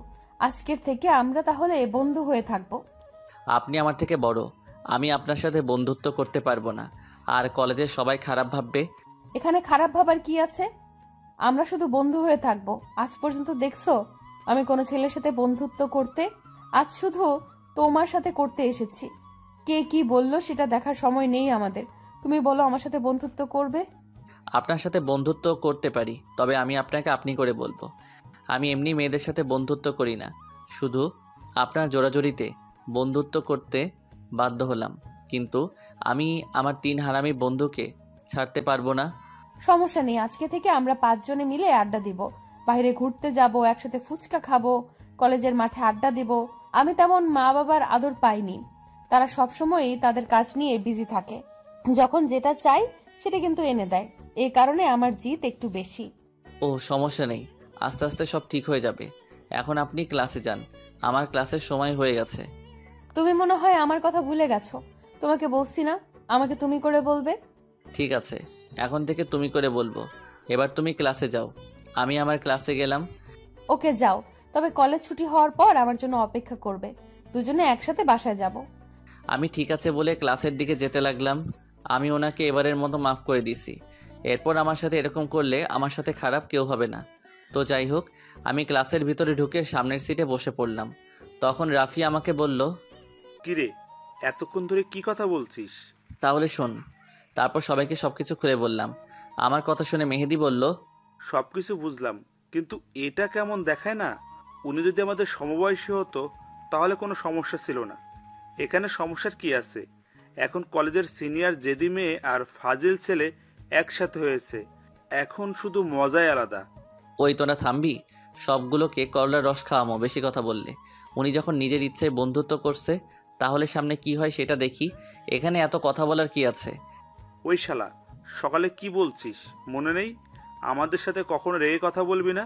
আজকের থেকে আমরা তাহলে বন্ধু হয়ে থাকবো। আপনি আমার থেকে বড়, আমি আপনার সাথে বন্ধুত্ব করতে পারবো না। আর কলেজের সবাই খারাপ ভাববে। এখানে খারাপ ভাবার কি আছে? আমরা শুধু বন্ধু হয়ে থাকবো। আজ পর্যন্ত দেখছো আমি কোনো ছেলের সাথে বন্ধুত্ব করতে? আজ শুধু তোমার সাথে করতে এসেছি। কে কি বললো সেটা দেখার সময় নেই আমাদের। তুমি বলো আমার সাথে বন্ধুত্ব করবে? আপনার সাথে বন্ধুত্ব করতে পারি, তবে আমি আপনাকে আপনি করে বলবো। আমি এমনি মেয়েদের সাথে বন্ধুত্ব করি না, শুধু আপনার জোরাজোরিতে বন্ধুত্ব করতে বাধ্য হলাম। কিন্তু আমি আমার 3 হারামি বন্ধুকে ছাড়তে পারবো না। সমস্যা নেই, আজকে থেকে আমরা 5 জনে মিলে আড্ডা দিব, বাইরে ঘুরতে যাব, একসাথে ফুচকা খাবো, কলেজের মাঠে আড্ডা দিব। আমি তেমন মা বাবার আদর পাইনি, তারা সবসময়ই তাদের কাজ নিয়ে বিজি থাকে। যখন যেটা চাই সেটা কিন্তু এনে দেয়, এই কারণে আমার জিদ একটু বেশি। ও সমস্যা নেই, আস্তে আস্তে সব ঠিক হয়ে যাবে। এখন আপনি ক্লাসে যান, আমার ক্লাসের সময় হয়ে গেছে। তুমি মনে হয় আমার কথা ভুলে গেছো। তোমাকে বলছি না আমাকে তুমি করে বলবে? ঠিক আছে, এখন থেকে তুমি করে বলবো। এবার তুমি ক্লাসে যাও। আমি আমার ক্লাসে গেলাম। ওকে যাও, তবে কলেজ ছুটি হওয়ার পর আমার জন্য অপেক্ষা করবে, দুজনে একসাথে বাসায় যাব। আমি ঠিক আছে বলে ক্লাসের দিকে যেতে লাগলাম। আমি ওনাকে এবারের মতো মাফ করে দিছি। এরপর আমার সাথে এরকম করলে আমার সাথে খারাপ কেউ হবে না। তো যাই হোক, আমি ক্লাসের ভিতরে ঢুকে সামনের সিটে বসে পড়লাম। তখন রাফি আমাকে বলল, কিরে, এতক্ষণ ধরে কি কথা বলছিস? তাহলে শোন। তারপর সবাইকে সবকিছু খুলে বললাম। আমার কথা শুনে মেহেদি বলল, সবকিছু বুঝলাম, কিন্তু এটা কেমন দেখায় না, উনি যদি আমাদের সমবয়সী হতো তাহলে কোনো সমস্যা ছিল না। এখানে সমস্যার কি আছে? এখন কলেজের সিনিয়র জেদি মেয়ে আর ফাজিল ছেলে একসাথে হয়েছে, এখন শুধু মজাই আলাদা। ওই তোরা থামবি? সবগুলোকে করলার রস খাওয়ামো বেশি কথা বললে। উনি যখন নিজের ইচ্ছায় বন্ধুত্ব করছে তাহলে সামনে কি হয় সেটা দেখি। এখানে এত কথা বলার কি আছে? ওই শালা, সকালে কি বলছিস মনে নেই? আমাদের সাথে কখনো রেগে কথা বলবি না।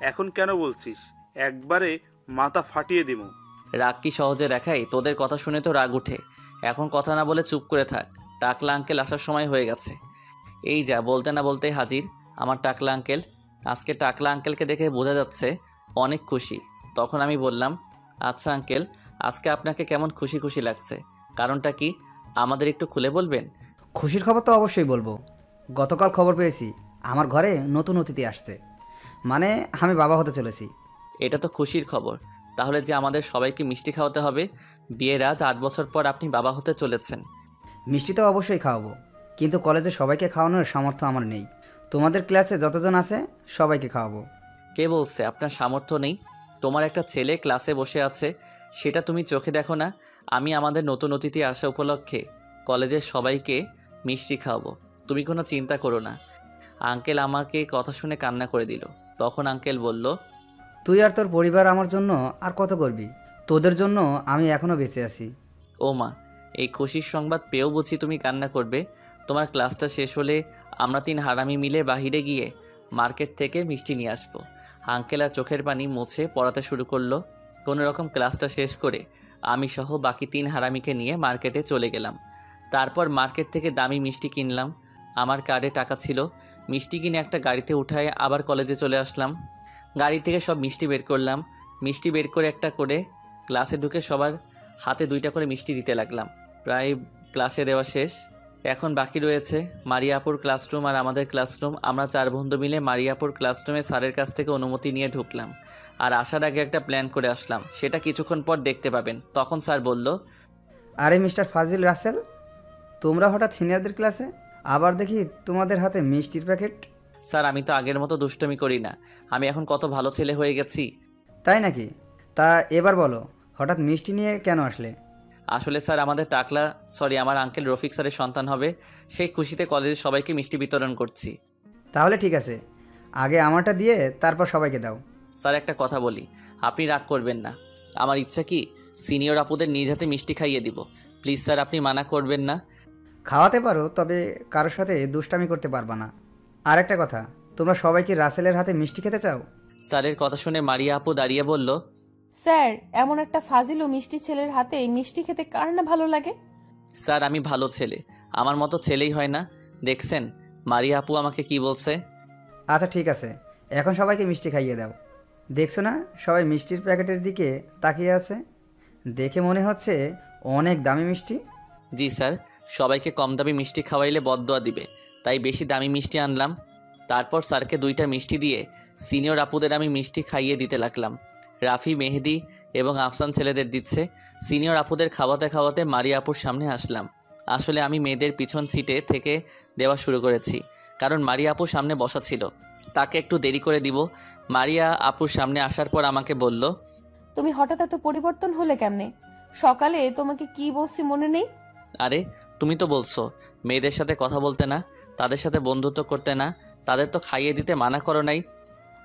এখন কেন বলছিস? একবারে মাথা ফাটিয়ে দিমু। রাগ কি সহজে দেখাই? তোদের কথা শুনে তো রাগ উঠে। এখন কথা না বলে চুপ করে থাক। টাকলা আঙ্কেল আসার সময় হয়ে গেছে। এই যা বলতে না বলতেই হাজির আমার টাকলা আঙ্কেল। আজকে টাকলা আঙ্কেলকে দেখে বোঝা যাচ্ছে অনেক খুশি। তখন আমি বললাম, আচ্ছা আঙ্কেল, আজকে আপনাকে কেমন খুশি খুশি লাগছে? কারণটা কি আমাদের একটু খুলে বলবেন? খুশির খবর তো অবশ্যই বলবো। গতকাল খবর পেয়েছি আমার ঘরে নতুন অতিথি আসছে, মানে আমি বাবা হতে চলেছি। এটা তো খুশির খবর। তাহলে যে আমাদের সবাইকে মিষ্টি খাওয়াতে হবে। বিয়ের আজ 8 বছর পর আপনি বাবা হতে চলেছেন। মিষ্টি তো অবশ্যই খাওয়াবো, কিন্তু কলেজে সবাইকে খাওয়ানোর সামর্থ্য আমার নেই। তোমাদের ক্লাসে যতজন আছে সবাইকে খাওয়াবো। কে বলছে আপনার সামর্থ্য নেই? তোমার একটা ছেলে ক্লাসে বসে আছে, সেটা তুমি চোখে দেখো না? আমি আমাদের নতুন অতিথি আসা উপলক্ষে কলেজের সবাইকে মিষ্টি খাওয়াবো। তুমি কোনো চিন্তা করো না। আঙ্কেল আমাকে কথা শুনে কান্না করে দিল। তখন আঙ্কেল বলল, তুই আর তোর পরিবার আমার জন্য আর কত করবি? তোদের জন্য আমি এখনও বেঁচে আছি। ও মা, এই খুশির সংবাদ পেয়েও বুঝি তুমি কান্না করবে? তোমার ক্লাসটা শেষ হলে আমরা 3 হারামি মিলে বাহিরে গিয়ে মার্কেট থেকে মিষ্টি নিয়ে আসবো। আঙ্কেল আর চোখের পানি মুছে পড়াতে শুরু করলো। কোনো রকম ক্লাসটা শেষ করে আমি সহ বাকি 3 হারামিকে নিয়ে মার্কেটে চলে গেলাম। তারপর মার্কেট থেকে দামি মিষ্টি কিনলাম। আমার কার্ডে টাকা ছিল। মিষ্টি কিনে একটা গাড়িতে উঠায় আবার কলেজে চলে আসলাম। গাড়ি থেকে সব মিষ্টি বের করলাম। মিষ্টি বের করে একটা করে ক্লাসে ঢুকে সবার হাতে 2টা করে মিষ্টি দিতে লাগলাম। প্রায় ক্লাসে দেওয়া শেষ। এখন বাকি রয়েছে মারিয়াপুর ক্লাসরুম আর আমাদের ক্লাসরুম। আমরা 4 বন্ধু মিলে মারিয়াপুর ক্লাসরুমে স্যারের কাছ থেকে অনুমতি নিয়ে ঢুকলাম। আর আসার আগে একটা প্ল্যান করে আসলাম, সেটা কিছুক্ষণ পর দেখতে পাবেন। তখন স্যার বলল, আরে মিস্টার ফাজিল রাসেল, তোমরা হঠাৎ সিনিয়রদের ক্লাসে? আবার দেখি তোমাদের হাতে মিষ্টির প্যাকেট। স্যার আমি তো আগের মতো দুষ্টমি করি না। আমি এখন কত ভালো ছেলে হয়ে গেছি। তাই নাকি? তা এবার বলো, হঠাৎ মিষ্টি নিয়ে কেন আসলে? আসলে স্যার আমার আঙ্কেল রফিক স্যারের সন্তান হবে। সেই খুশিতে কলেজের সবাইকে মিষ্টি বিতরণ করছি। তাহলে ঠিক আছে, আগে আমারটা দিয়ে তারপর সবাইকে দাও। স্যার একটা কথা বলি, আপনি রাগ করবেন না। আমার ইচ্ছা কি সিনিয়র আপুদের নিজ হাতে মিষ্টি খাইয়ে দিব। প্লিজ স্যার, আপনি মানা করবেন না। খাওয়াতে পারো, তবে কারোর সাথে দুষ্টামি করতে পারবা না। আর একটা কথা, তোমরা সবাই কি রাসেলের হাতে মিষ্টি খেতে চাও? স্যারের কথা শুনে মারিয়া আপু দাঁড়িয়ে বলল, স্যার, এমন একটা ফাজিল ও মিষ্টি ছেলের হাতে মিষ্টি খেতে কার না ভালো লাগে? স্যার আমি ভালো ছেলে, আমার মতো ছেলেই হয় না। দেখছেন মারিয়া আপু আমাকে কি বলছে? আচ্ছা ঠিক আছে, এখন সবাইকে মিষ্টি খাইয়ে দাও। দেখছো না সবাই মিষ্টির প্যাকেটের দিকে তাকিয়ে আছে? দেখে মনে হচ্ছে অনেক দামি মিষ্টি। জি স্যার, সবাইকে কম দামি মিষ্টি খাওয়াইলে বদদোয়া দিবে, তাই বেশি দামি মিষ্টি আনলাম। তারপর স্যারকে 2টা মিষ্টি দিয়ে সিনিয়র আপুদের আমি মিষ্টি খাইয়ে দিতে লাগলাম। রাফি, মেহেদি এবং আফসান ছেলেদের দিচ্ছে। সিনিয়র আপুদের খাওয়াতে খাওয়াতে মারিয়া আপুর সামনে আসলাম। আসলে আমি মেয়েদের পিছন সিটে থেকে দেওয়া শুরু করেছি, কারণ মারিয়া আপুর সামনে বসা ছিল। তাকে একটু দেরি করে দিব। মারিয়া আপুর সামনে আসার পর আমাকে বলল, তুমি হঠাৎ এত পরিবর্তন হলে কেমনে? সকালে তোমাকে কি বলছি মনে নেই? আরে তুমি তো বলছো মেয়েদের সাথে কথা বলতে না, তাদের সাথে বন্ধুত্ব করতে না, তাদের তো খাইয়ে দিতে মানা করো নাই।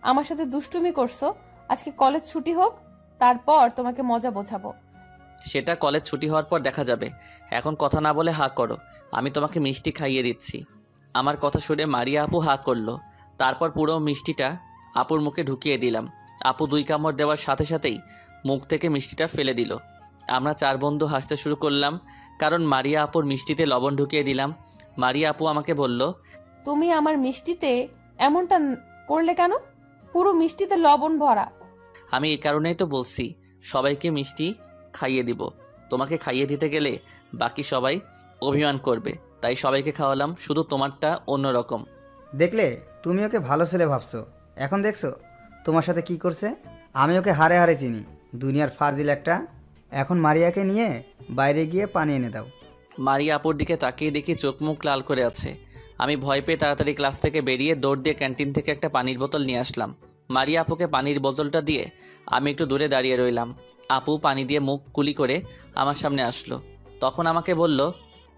আমার সাথে দুষ্টুমি করছো। আজকে কলেজ ছুটি হোক, তারপর তোমাকে মজা বোঝাবো। সেটা কলেজ ছুটি হওয়ার পর দেখা যাবে। এখন কথা না বলে হা করো, আমি তোমাকে মিষ্টি খাইয়ে দিচ্ছি। আমার কথা শুনে মারিয়া আপু হা করলো। তারপর পুরো মিষ্টিটা আপুর মুখে ঢুকিয়ে দিলাম। আপু 2 কামড় দেওয়ার সাথে সাথেই মুখ থেকে মিষ্টিটা ফেলে দিল। আমরা 4 বন্ধু হাসতে শুরু করলাম, কারণ মারিয়া আপুর মিষ্টিতে লবণ ঢুকিয়ে দিলাম। মারিয়া আপু আমাকে বলল, তুমি আমার মিষ্টিতে এমনটা করলে কেন? পুরো মিষ্টিতে লবণ ভরা। আমি এই কারণেই তো বলছি সবাইকে মিষ্টি খাইয়ে দিব। তোমাকে খাইয়ে দিতে গেলে বাকি সবাই অভিমান করবে, তাই সবাইকে খাওয়ালাম, শুধু তোমারটা অন্যরকম। দেখলে, তুমি ওকে ভালো ছেলে ভাবছো, এখন দেখছো তোমার সাথে কি করছে। আমি ওকে হারে হারে চিনি, দুনিয়ার ফাজিল একটা। এখন মারিয়াকে নিয়ে বাইরে গিয়ে পানি এনে দাও। মারিয়া আপুর দিকে তাকিয়ে দেখি চোখ মুখ লাল করে আছে। আমি ভয় পেয়ে তাড়াতাড়ি ক্লাস থেকে বেরিয়ে দৌড় দিয়ে ক্যান্টিন থেকে একটা পানির বোতল নিয়ে আসলাম। মারিয়া আপুকে পানির বোতলটা দিয়ে আমি একটু দূরে দাঁড়িয়ে রইলাম। আপু পানি দিয়ে মুখ কুলি করে আমার সামনে আসলো। তখন আমাকে বলল,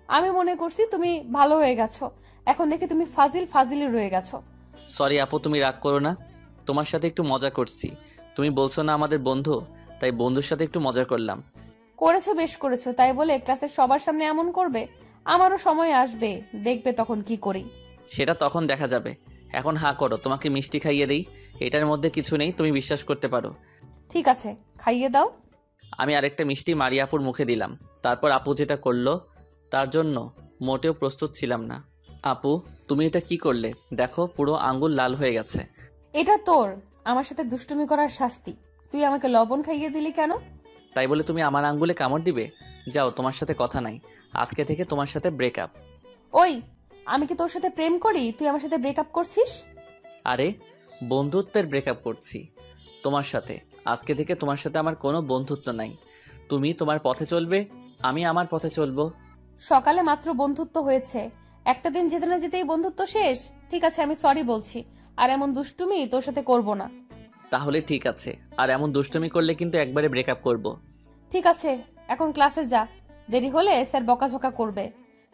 আমি মনে করছি তুমি ভালো হয়ে গেছো, এখন দেখি তুমি ফাজিলই রয়ে গেছো। সরি আপু, তুমি রাগ করো না, তোমার সাথে একটু মজা করছি। তুমি বলছো না আমাদের বন্ধু, তাই বন্ধুর সাথে একটু মজা করলাম। করেছো, বেশ করেছো। তাই বলে ক্লাসের সবার সামনে এমন করবে? আমারও সময় আসবে, দেখবে তখন কি করি। সেটা তখন দেখা যাবে। এখন হাঁ করো, তোমাকে মিষ্টি খাইয়ে দেই। এটার মধ্যে কিছু নেই, তুমি বিশ্বাস করতে পারো। ঠিক আছে, খাইয়ে দাও। আমি আরেকটা মিষ্টি মারিয়া আপুর মুখে দিলাম। তারপর আপু যেটা করলো তার জন্য মোটেও প্রস্তুত ছিলাম না। আপু, তুমি এটা কি করলে? দেখো, পুরো আঙ্গুল লাল হয়ে গেছে। এটা তোর আমার সাথে দুষ্টুমি করার শাস্তি। তুই আমাকে লবণ খাইয়ে দিলি কেন? তাই বলে তুমি আমার আঙ্গুলে কামড় দিবে? যাও, তোমার সাথে কথা নাই। আজকে থেকে তোমার সাথে ব্রেকআপ। ওই, আমি কি তোর সাথে প্রেম করি তুই আমার সাথে ব্রেকআপ করছিস? আরে, বন্ধুত্বের ব্রেকআপ করছি তোমার সাথে। আজকে থেকে তোমার সাথে আমার কোনো বন্ধুত্ব নাই। তুমি তোমার পথে চলবে, আমি আমার পথে চলবো। সকালে মাত্র বন্ধুত্ব হয়েছে, একটা দিন যেতে না যেতেই বন্ধুত্ব শেষ। ঠিক আছে, আমি সরি বলছি, আর এমন দুষ্টুমি তোর সাথে করব না। তাহলে ঠিক আছে, আর এমন দুষ্টুমি করলে কিন্তু একবারে ব্রেকআপ করব। ঠিক আছে, এখন ক্লাসে যা, দেরি হলে স্যার বকাঝকা করবে।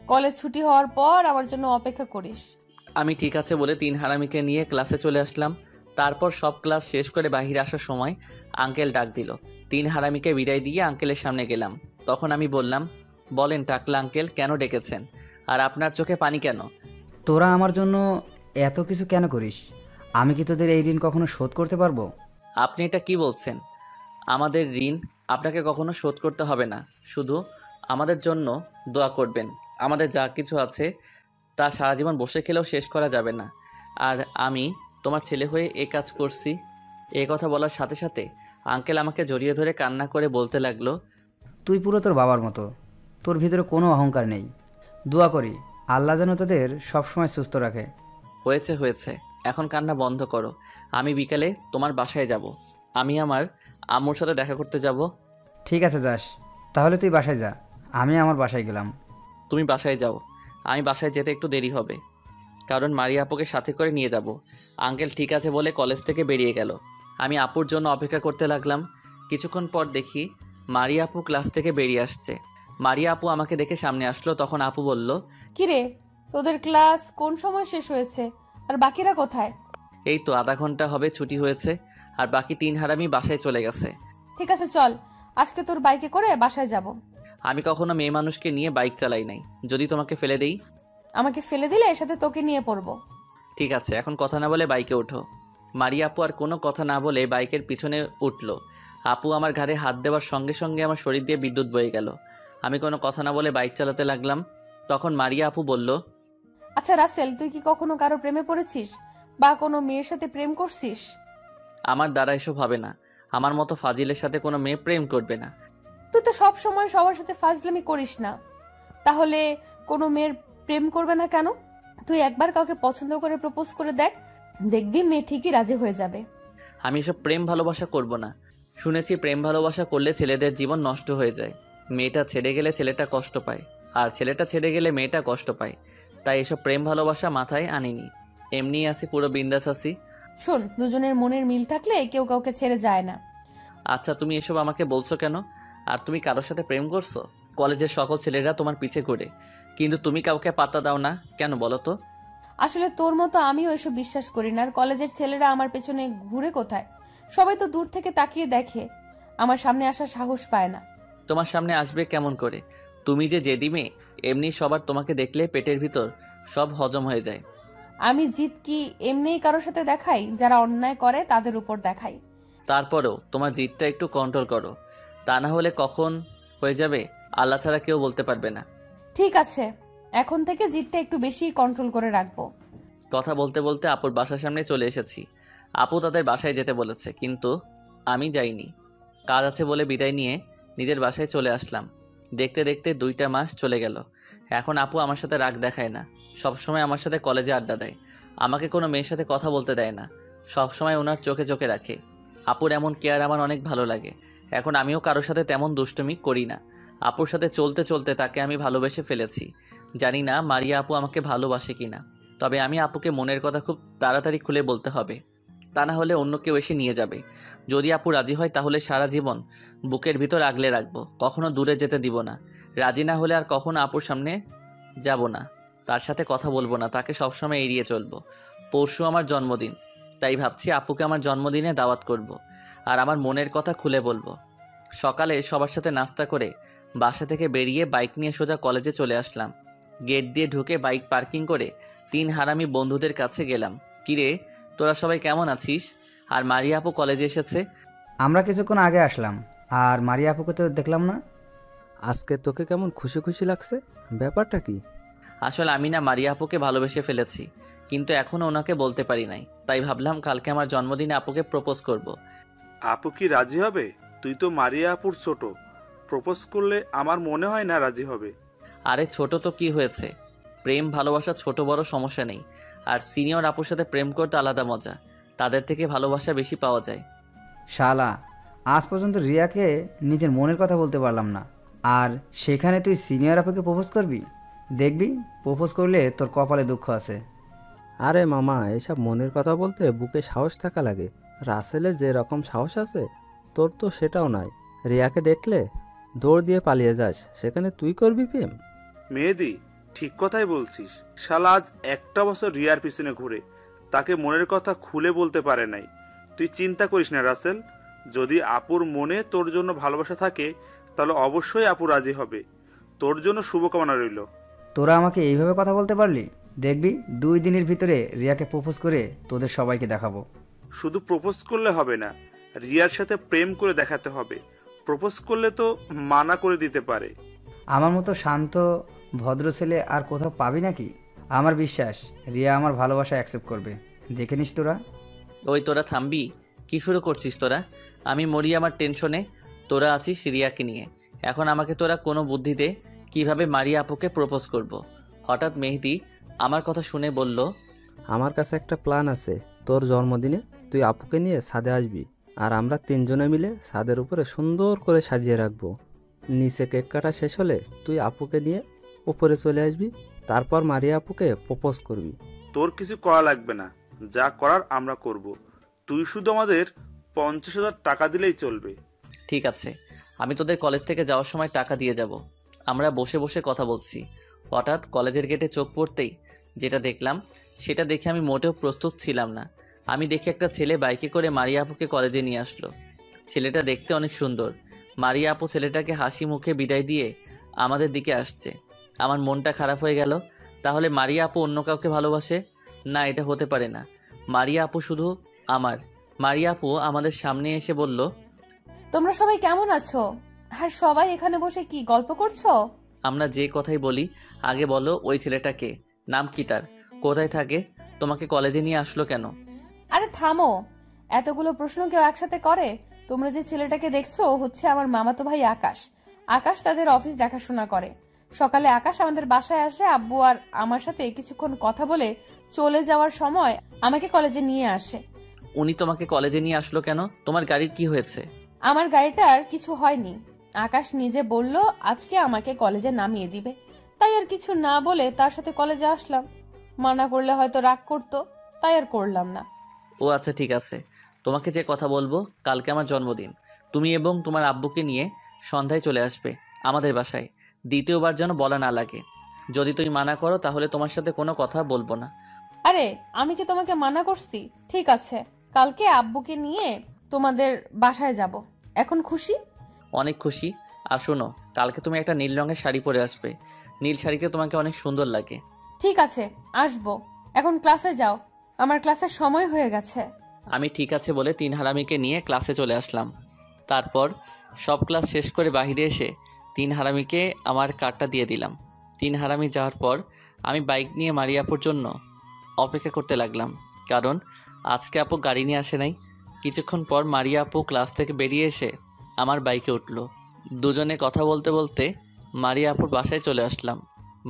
কলেজ ছুটি হওয়ার পর আমার জন্য অপেক্ষা করিস। আমি ঠিক আছে বলে তিন হারামিকে নিয়ে ক্লাসে চলে আসলাম। তারপর সব ক্লাস শেষ করে বাহিরে আসার সময় আঙ্কেল ডাক দিল। তিন হারামিকে বিদায় দিয়ে আঙ্কেলের সামনে গেলাম। তখন আমি বললাম, বলেন টাকলা আঙ্কেল, কেন ডেকেছেন? আর আপনার চোখে পানি কেন? তোরা আমার জন্য এত কিছু কেন করিস? আমি কি তোদের এই ঋণ কখনো শোধ করতে পারবো? আপনি এটা কি বলছেন? আমাদের ঋণ আপনাকে কখনো শোধ করতে হবে না। শুধু আমাদের জন্য দোয়া করবেন। আমাদের যা কিছু আছে তা সারা জীবন বসে খেলেও শেষ করা যাবে না। আর আমি তোমার ছেলে হয়ে এ কাজ করছি। এ কথা বলার সাথে সাথে আঙ্কেল আমাকে জড়িয়ে ধরে কান্না করে বলতে লাগলো, তুই পুরো তোর বাবার মতো, তোর ভিতরে কোনো অহংকার নেই। দোয়া করি আল্লাহ যেন তোদের সবসময় সুস্থ রাখে। হয়েছে হয়েছে, এখন কান্না বন্ধ করো। আমি বিকালে তোমার বাসায় যাব। আমি আমার আম্মুর সাথে দেখা করতে যাব। ঠিক আছে যাস, তাহলে তুই বাসায় যা, আমি আমার বাসায় গেলাম। তুমি বাসায় যাও, আমি বাসায় যেতে একটু দেরি হবে, কারণ মারিয়া আপুকে সাথে করে নিয়ে যাব। আঙ্কেল ঠিক আছে বলে কলেজ থেকে বেরিয়ে গেল। আমি আপুর জন্য অপেক্ষা করতে লাগলাম। কিছুক্ষণ পর দেখি মারিয়া আপু ক্লাস থেকে বেরিয়ে আসছে। মারিয়া আপু আমাকে দেখে সামনে আসলো। তখন আপু বলল, কিরে, তোদের ক্লাস কোন সময় শেষ হয়েছে? আর বাকিরা কোথায়? এই তো আধা ঘন্টা হবে ছুটি হয়েছে, আর বাকি তিন হারামি বাসায় চলে গেছে। ঠিক আছে চল, আজকে তোর বাইকে করে বাসায় যাব। আমি কখনো মেয়ে মানুষকে নিয়ে বাইক চালাই নাই। যদি তোমাকে ফেলে দেই? আমাকে ফেলে দিলে এর সাথে তোকে নিয়ে পড়বো। ঠিক আছে, এখন কথা না বলে বাইকে ওঠো। মারিয়া আপু আর কোনো কথা না বলে বাইকের পিছনে উঠল। আপু আমার ঘাড়ে হাত দেওয়ার সঙ্গে সঙ্গে আমার শরীর দিয়ে বিদ্যুৎ বয়ে গেল। আমি কোনো কথা না বলে বাইক চালাতে লাগলাম। তখন মারিয়া আপু বলল, আচ্ছা রাসেল, তুই কি কখনো কারো প্রেমে পড়েছিস বা কোনো মেয়ের সাথে প্রেম করছিস? আমার দ্বারা এসব হবে না। আমার মতো ফাজিলের সাথে কোনো মেয়ে প্রেম করবে না। তুই তো সব সময় সবার সাথে ফাজলামি করিস না, তাহলে কোনো মেয়ের প্রেম করবে না কেন? তুই একবার কাউকে পছন্দ করে প্রপোজ করে দেখ, দেখবি মেয়ে ঠিকই রাজি হয়ে যাবে। আমি এসব প্রেম ভালোবাসা করব না। শুনেছি প্রেম ভালোবাসা করলে ছেলেদের জীবন নষ্ট হয়ে যায়। মেয়েটা ছেড়ে গেলে ছেলেটা কষ্ট পায়, আর ছেলেটা ছেড়ে গেলে মেয়েটা কষ্ট পায়। তাই এসব প্রেম ভালোবাসা মাথায় আনিনি। এমনিই আসি, পুরো বিন্দাস আসি। শোন, দুজনের মনের মিল থাকলে কেউ কাউকে ছেড়ে যায় না। আচ্ছা, তুমি এসব আমাকে বলছো কেন? আর তুমি কারোর সাথে প্রেম করছো? কলেজের সকল ছেলেরা তোমার পিছে ঘুরে, কিন্তু তুমি কাউকে পাত্তা দাও না কেন বলো তো? আসলে তোর মতো আমিও এসব বিশ্বাস করি না। আর কলেজের ছেলেরা আমার পেছনে ঘুরে কোথায়? সবাই তো দূর থেকে তাকিয়ে দেখে, আমার সামনে আসার সাহস পায় না। তোমার সামনে আসবে কেমন করে? তুমি যে জেদি মেয়ে, এমনি সবার তোমাকে দেখলে পেটের ভিতর সব হজম হয়ে যায়। আমি জিত কি এমনিই কারোর সাথে দেখাই? যারা অন্যায় করে তাদের উপর দেখাই। তারপরেও তোমার জিদটা একটু কন্ট্রোল করো, তা না হলে কখন হয়ে যাবে আল্লাহ ছাড়া কেউ বলতে পারবে না। ঠিক আছে, এখন থেকে জিতটা একটু বেশি কন্ট্রোল করে রাখবো। কথা বলতে বলতে আপুর বাসার সামনে চলে এসেছি। আপু তাদের বাসায় যেতে বলেছে, কিন্তু আমি যাইনি। কাজ আছে বলে বিদায় নিয়ে নিজের বাসায় চলে আসলাম। দেখতে দেখতে 2টা মাস চলে গেল। এখন আপু আমার সাথে রাগ দেখায় না। সবসময় আমার সাথে কলেজে আড্ডা দেয়। আমাকে কোনো মেয়ের সাথে কথা বলতে দেয় না। সবসময় ওনার চোখে চোখে রাখে। আপুর এমন কেয়ার আমার অনেক ভালো লাগে। এখন আমিও কারোর সাথে তেমন দুষ্টুমি করি না। আপুর সাথে চলতে চলতে তাকে আমি ভালোবেসে ফেলেছি। জানি না মারিয়া আপু আমাকে ভালোবাসে কিনা, তবে আমি আপুকে মনের কথা খুব তাড়াতাড়ি খুলে বলতে হবে। তা না হলে অন্য কেউ এসে নিয়ে যাবে। যদি আপু রাজি হয় তাহলে সারা জীবন বুকের ভিতর আগলে রাখবো, কখনো দূরে যেতে দিব না। রাজি না হলে আর কখনো আপুর সামনে যাব না, তার সাথে কথা বলবো না, তাকে সবসময় এড়িয়ে চলবো। পরশু আমার জন্মদিন, তাই ভাবছি আপুকে আমার জন্মদিনে দাওয়াত করব। আর আমার মনের কথা খুলে বলবো। সকালে সবার সাথে নাস্তা করে বাসা থেকে বেরিয়ে বাইক নিয়ে সোজা কলেজে চলে আসলাম। গেট দিয়ে ঢুকে বাইক পার্কিং করে 3 হারামি বন্ধুদের কাছে গেলাম। কিরে, তোরা সবাই কেমন আছিস? আর মারিয়া আপু কলেজে এসেছে। আমরা কিছুক্ষণ আগে আসলাম, আর মারিয়া আপুকে তো দেখলাম না। আজকে তোকে কেমন খুশি খুশি লাগছে, ব্যাপারটা কি? আসলে আমি না মারিয়া আপুকে ভালোবেসে ফেলেছি, কিন্তু এখনও ওনাকে বলতে পারি নাই। তাই ভাবলাম কালকে আমার জন্মদিনে আপুকে প্রপোজ করব। আপু কি রাজি হবে? তুই তো মারিয়া আপুর ছোট, প্রপোজ করলে আমার মনে হয় না রাজি হবে। আরে ছোট তো কি হয়েছে, প্রেম ভালোবাসা ছোট বড় সমস্যা নেই। আর সিনিয়র আপুর সাথে প্রেম করতে আলাদা মজা, তাদের থেকে ভালোবাসা বেশি পাওয়া যায়। শালা, আজ পর্যন্ত রিয়াকে নিজের মনের কথা বলতে পারলাম না, আর সেখানে তুই সিনিয়র আপুকে প্রপোজ করবি? দেখবি, প্রপোজ করলে তোর কপালে দুঃখ আছে। আরে মামা, এসব মনের কথা বলতে বুকে সাহস থাকা লাগে। রাসেলের যে রকম সাহস আছে তোর তো সেটাও নাই। রিয়াকে দেখলে দৌড় দিয়ে পালিয়ে যাস, সেখানে তুই করবি প্রেম? মেহেদি, ঠিক কথাই বলছিস। শালা আজ একটা বছর রিয়ার পিছনে ঘুরে তাকে মনের কথা খুলে বলতে পারে নাই। তুই চিন্তা করিস না রাসেল, যদি আপুর মনে তোর জন্য ভালোবাসা থাকে তাহলে অবশ্যই আপু রাজি হবে। তোর জন্য শুভকামনা রইল। তোরা আমাকে এইভাবে কথা বলতে পারলি? দেখবি 2 দিনের ভিতরে রিয়াকে প্রপোজ করে তোদের সবাইকে দেখাবো। শুধু প্রপোজ করলে হবে না, রিয়ার সাথে প্রেম করে দেখাতে হবে। প্রপোজ করলে তো মানা করে দিতে পারে। আমার মতো শান্ত ভদ্র ছেলে আর কোথাও পাবি নাকি? আমার বিশ্বাস রিয়া আমার ভালোবাসা অ্যাকসেপ্ট করবে, দেখে নিস তোরা। ওই তোরা থামবি? কি শুরু করছিস তোরা? আমি মরি আমার টেনশনে, তোরা আছিস রিয়াকে নিয়ে। এখন আমাকে তোরা কোনো বুদ্ধি দে, কীভাবে মারিয়া আপুকে প্রপোজ করব। হঠাৎ মেহেদি আমার কথা শুনে বলল, আমার কাছে একটা প্ল্যান আছে। তোর জন্মদিনে তুই আপুকে নিয়ে ছাদে আসবি, আর আমরা 3 জনে মিলে ছাদের উপরে সুন্দর করে সাজিয়ে রাখবো। নিচে কেক কাটা শেষ হলে তুই আপুকে নিয়ে উপরে চলে আসবি, তারপর মারিয়া আপুকে প্রপোজ করবি। তোর কিছু করা লাগবে না, যা করার আমরা করব। তুই শুধু আমাদের 50,000 টাকা দিলেই চলবে। ঠিক আছে, আমি তোদের কলেজ থেকে যাওয়ার সময় টাকা দিয়ে যাব। আমরা বসে বসে কথা বলছি, হঠাৎ কলেজের গেটে চোখ পড়তেই যেটা দেখলাম সেটা দেখে আমি মোটেও প্রস্তুত ছিলাম না। আমি দেখি একটা ছেলে বাইকে করে মারিয়া আপুকে কলেজে নিয়ে আসলো। ছেলেটা দেখতে অনেক সুন্দর। মারিয়া আপু ছেলেটাকে হাসি মুখে বিদায় দিয়ে আমাদের দিকে আসছে। আমার মনটা খারাপ হয়ে গেল। তাহলে মারিয়া আপু অন্য কাউকে ভালোবাসে? না, এটা হতে পারে না। মারিয়া আপু শুধু আমার। মারিয়া আপু আমাদের সামনে এসে বলল, তোমরা সবাই কেমন আছো? আর সবাই এখানে বসে কি গল্প করছো? আমরা যে কথাই বলি আগে বলো ওই ছেলেটাকে, নাম কি তার, কোথায় থাকে, তোমাকে কলেজে নিয়ে আসলো কেন? আরে থামো, এতগুলো প্রশ্ন কেউ একসাথে করে? তোমরা যে ছেলেটাকে দেখছো হচ্ছে আমার মামাতো ভাই আকাশ। আকাশ তাদের অফিস দেখাশোনা করে। সকালে আকাশ আমাদের বাসায় আসে, আব্বু আর আমার সাথে কিছুক্ষণ কথা বলে চলে যাওয়ার সময় আমাকে কলেজে নিয়ে আসে। উনি তোমাকে কলেজে নিয়ে আসলো কেন? তোমার গাড়ির কি হয়েছে? আমার গাড়িটার কিছু হয়নি, আকাশ নিজে বলল আজকে আমাকে কলেজে নামিয়ে দিবে, তাই আর কিছু না বলে তার সাথে কলেজে আসলাম। মানা করলে হয়তো রাগ করতো, তাই আর করলাম না। ও আচ্ছা, ঠিক আছে। তোমাকে যে কথা বলবো, কালকে আমার জন্মদিন। তুমি এবং তোমার আব্বুকে নিয়ে সন্ধ্যায় চলে আসবে আমাদের বাসায়। দ্বিতীয়বার যেন বলা না লাগে। যদি তুমি মানা করো তাহলে তোমার সাথে কোনো কথা বলবো না। আরে আমি কি তোমাকে মানা করছি? ঠিক আছে, কালকে আব্বুকে নিয়ে তোমাদের বাসায় যাব। এখন খুশি? অনেক খুশি। আর শোনো, কালকে তুমি একটা নীল রঙের শাড়ি পরে আসবে। নীল শাড়িতে তোমাকে অনেক সুন্দর লাগে। ঠিক আছে, আসবো। এখন ক্লাসে যাও, আমার ক্লাসের সময় হয়ে গেছে। আমি ঠিক আছে বলে 3 হারামিকে নিয়ে ক্লাসে চলে আসলাম। তারপর সব ক্লাস শেষ করে বাইরে এসে 3 হারামিকে আমার কার্ডটা দিয়ে দিলাম। 3 হারামি যাওয়ার পর আমি বাইক নিয়ে মারিয়া আপুর জন্য অপেক্ষা করতে লাগলাম, কারণ আজকে আপু গাড়ি নিয়ে আসে নাই। কিছুক্ষণ পর মারিয়া আপু ক্লাস থেকে বেরিয়ে এসে আমার বাইকে উঠলো। দুজনে কথা বলতে বলতে মারিয়া আপুর বাসায় চলে আসলাম।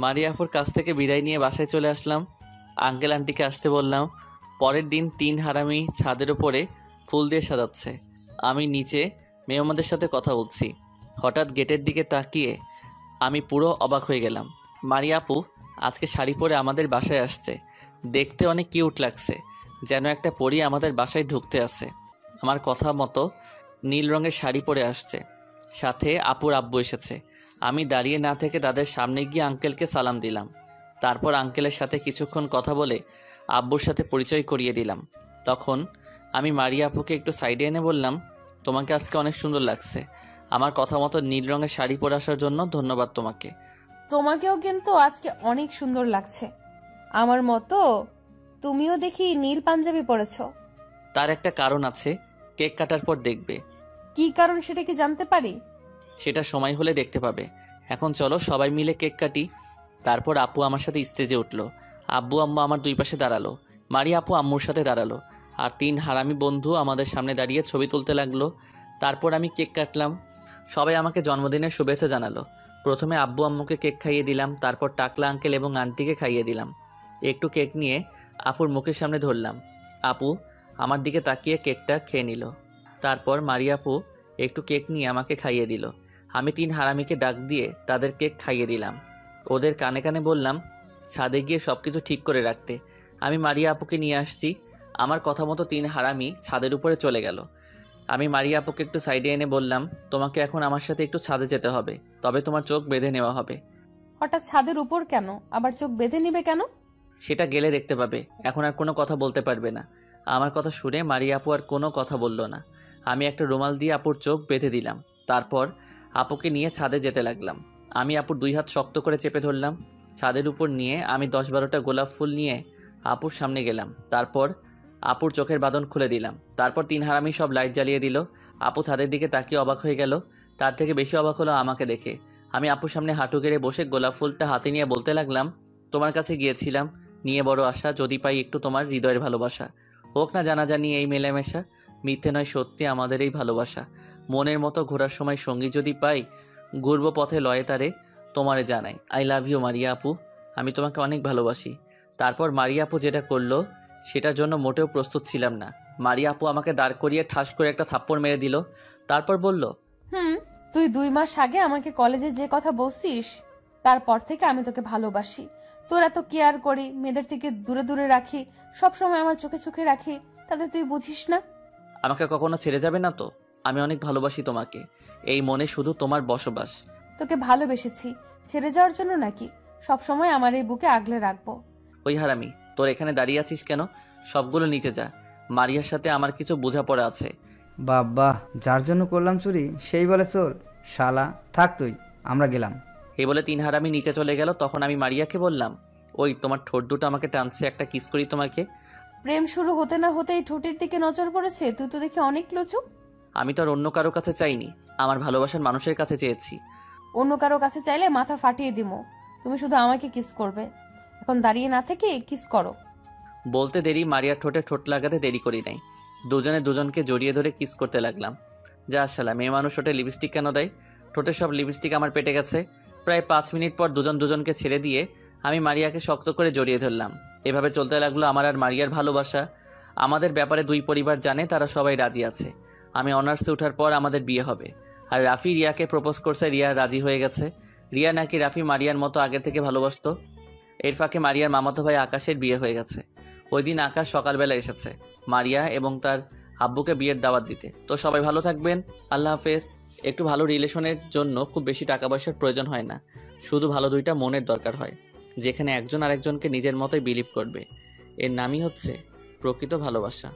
মারিয়া আপুর কাছ থেকে বিদায় নিয়ে বাসায় চলে আসলাম। আঙ্কেল আন্টিকে আসতে বললাম। পরের দিন 3 হারামি ছাদের উপরে ফুল দিয়ে সাজাচ্ছে। আমি নিচে মেহমানদের সাথে কথা বলছি। হঠাৎ গেটের দিকে তাকিয়ে আমি পুরো অবাক হয়ে গেলাম। মারিয়া আপু আজকে শাড়ি পরে আমাদের বাসায় আসছে। দেখতে অনেক কিউট লাগছে। যেন একটা পরী আমাদের বাসায় ঢুকতে আসে। আমার কথা মতো নীল রঙের শাড়ি পরে আসছে, সাথে আপুর আব্বু এসেছে। আমি দাঁড়িয়ে না থেকে তাদের সামনে গিয়ে আঙ্কেলকে সালাম দিলাম। তারপর আঙ্কেলের সাথে কিছুক্ষণ কথা বলে আব্বুর সাথে পরিচয় করিয়ে দিলাম। তখন আমি মারিয়া আপুকে একটু সাইডে এনে বললাম, তোমাকে আজকে অনেক সুন্দর লাগছে। আমার কথা মতো নীল রঙের শাড়ি পরে আসার জন্য ধন্যবাদ তোমাকে। তোমাকেও কিন্তু আজকে অনেক সুন্দর লাগছে। আমার মতো তুমিও দেখি নীল পাঞ্জাবি পরেছো। তার একটা কারণ আছে, কেক কাটার পর দেখবে। কি কারণ সেটা কি জানতে পারি? সেটা সময় হলে দেখতে পাবে। এখন চলো সবাই মিলে কেক কাটি। তারপর আপু আমার সাথে স্টেজে উঠলো। আব্বু আম্মু আমার দুই পাশে দাঁড়ালো। মারিয়া আপু আম্মুর সাথে দাঁড়ালো। আর 3 হারামি বন্ধু আমাদের সামনে দাঁড়িয়ে ছবি তুলতে লাগলো। তারপর আমি কেক কাটলাম। সবাই আমাকে জন্মদিনের শুভেচ্ছা জানালো। প্রথমে আব্বু আম্মুকে কেক খাইয়ে দিলাম, তারপর টাকলা আঙ্কেল এবং আন্টিকে খাইয়ে দিলাম। একটু কেক নিয়ে আপুর মুখের সামনে ধরলাম। আপু আমার দিকে তাকিয়ে কেকটা খেয়ে নিল। তারপর মারিয়া আপু একটু কেক নিয়ে আমাকে খাইয়ে দিল। আমি 3 হারামিকে ডাক দিয়ে তাদের কেক খাইয়ে দিলাম। ওদের কানে কানে বললাম ছাদে গিয়ে সব কিছু ঠিক করে রাখতে। আমি মারিয়া আপুকে নিয়ে আসছি। আমার কথা মতো 3 হারামি ছাদের উপরে চলে গেল। আমি মারিয়া আপুকে একটু সাইডে এনে বললাম, তোমাকে এখন আমার সাথে একটু ছাদে যেতে হবে, তবে তোমার চোখ বেঁধে নেওয়া হবে। হঠাৎ ছাদের উপর কেন? আবার চোখ বেঁধে নিবে কেন? সেটা গেলে দেখতে পাবে। এখন আর কোনো কথা বলতে পারবে না। আমার কথা শুনে মারিয়া আপু আর কোনো কথা বলল না। আমি একটা রুমাল দিয়ে আপুর চোখ বেঁধে দিলাম। তারপর আপুকে নিয়ে ছাদে যেতে লাগলাম। আমি আপুর 2 হাত শক্ত করে চেপে ধরলাম। ছাদের উপর নিয়ে আমি 10-12টা গোলাপ ফুল নিয়ে আপুর সামনে গেলাম। তারপর আপুর চোখের বাঁধন খুলে দিলাম। তারপর 3 হারামি সব লাইট জ্বালিয়ে দিল। আপু ছাদের দিকে তাকিয়ে অবাক হয়ে গেল। তার থেকে বেশি অবাক হলো আমাকে দেখে। আমি আপুর সামনে হাঁটু গেড়ে বসে গোলাপ ফুলটা হাতে নিয়ে বলতে লাগলাম, তোমার কাছে গিয়েছিলাম নিয়ে বড় আশা, যদি পাই একটু তোমার হৃদয়ের ভালোবাসা। হোক না জানাজানি এই মেলামেশা, মিথ্যে নয় সত্যি আমাদের এই ভালোবাসা। মনের মতো ঘোরার সময় সঙ্গী যদি পাই, ঘুরব পথে লয়ে তারে তোমারে জানাই আই লাভ ইউ মারিয়া আপু, আমি তোমাকে অনেক ভালোবাসি। তারপর মারিয়া আপু যেটা করলো সেটার জন্য মোটেও প্রস্তুত ছিলাম না। মারিয়া আপু আমাকে দাঁড় করিয়ে ঠাস করে একটা থাপ্পড় মেরে দিল। তারপর বলল, তুই 2 মাস আগে আমাকে কলেজে যে কথা বলছিস, তারপর থেকে আমি তোকে ভালোবাসি। তোর এত কেয়ার করি, মেয়েদের থেকে দূরে দূরে রাখি, সব সময় আমার চোখে চোখে রাখি, তাতে তুই বুঝিস না? আমাকে কখনো ছেড়ে যাবে না তো? আমি অনেক ভালোবাসি তোমাকে, এই মনে শুধু তোমার বসবাস। তোকে ভালোবেসেছি ছেড়ে যাওয়ার জন্য নাকি? সব সময় আমার এই বুকে আগলে রাখবো। ওই হারামি, তোর এখানে দাঁড়িয়ে আছিস কেন? সবগুলো নিচে যা। মারিয়ার সাথে আমার কিছু বোঝাপড়া আছে। বাবা, যার জন্য করলাম চুরি সেই বলে চোর। শালা থাক তুই, আমরা গেলাম। এই বলে 3 হারামি নিচে চলে গেল। তখন আমি মারিয়াকে বললাম, ওই তোমার ঠোঁট দুটো আমাকে টানছে, একটা কিস করি তোমাকে। প্রেম শুরু হতে না হতেই ঠোঁটের দিকে নজর পড়েছে? তুই তো দেখি অনেক লুচু। আমি তো আর অন্য কারো কাছে চাইনি, আমার ভালোবাসার মানুষের কাছে চেয়েছি। অন্য কারো কাছে চাইলে মাথা ফাটিয়ে দিমু। তুমি শুধু আমাকে কিস করবে। এখন দাঁড়িয়ে না থেকে কিস করো। বলতে দেরি মারিয়ার ঠোঁটে ঠোঁট লাগাতে দেরি করি নাই। দুজনে দুজনকে জড়িয়ে ধরে কিস করতে লাগলাম। যা শালা, মেয়ে মানুষ ঠোঁটে লিপস্টিক কেন দেয়? ঠোঁটের সব লিপস্টিক আমার পেটে গেছে। প্রায় 5 মিনিট পর দুজন দুজনকে ছেড়ে দিয়ে আমি মারিয়াকে শক্ত করে জড়িয়ে ধরলাম। এভাবে চলতে লাগলো আমার আর মারিয়ার ভালোবাসা। আমাদের ব্যাপারে 2 পরিবার জানে, তারা সবাই রাজি আছে। আমি অনার্সে ওঠার পর আমাদের বিয়ে হবে। আর রাফি রিয়াকে প্রপোজ করছে, রিয়া রাজি হয়ে গেছে। রিয়া নাকি রাফি মারিয়ার মতো আগে থেকে ভালোবাসতো। এর ফাঁকে মারিয়ার মামাতো ভাই আকাশের বিয়ে হয়ে গেছে। ওই দিন আকাশ সকালবেলা এসেছে মারিয়া এবং তার আব্বুকে বিয়ের দাওয়াত দিতে। তো সবাই ভালো থাকবেন, আল্লাহ হাফেজ। একটু ভালো রিলেশনের জন্য খুব বেশি টাকা পয়সার প্রয়োজন হয় না, শুধু ভালো 2টা মনের দরকার হয়, যেখানে একজন আরেকজনকে নিজের মতোই বিলিভ করবে। এর নামই হচ্ছে প্রকৃত ভালোবাসা।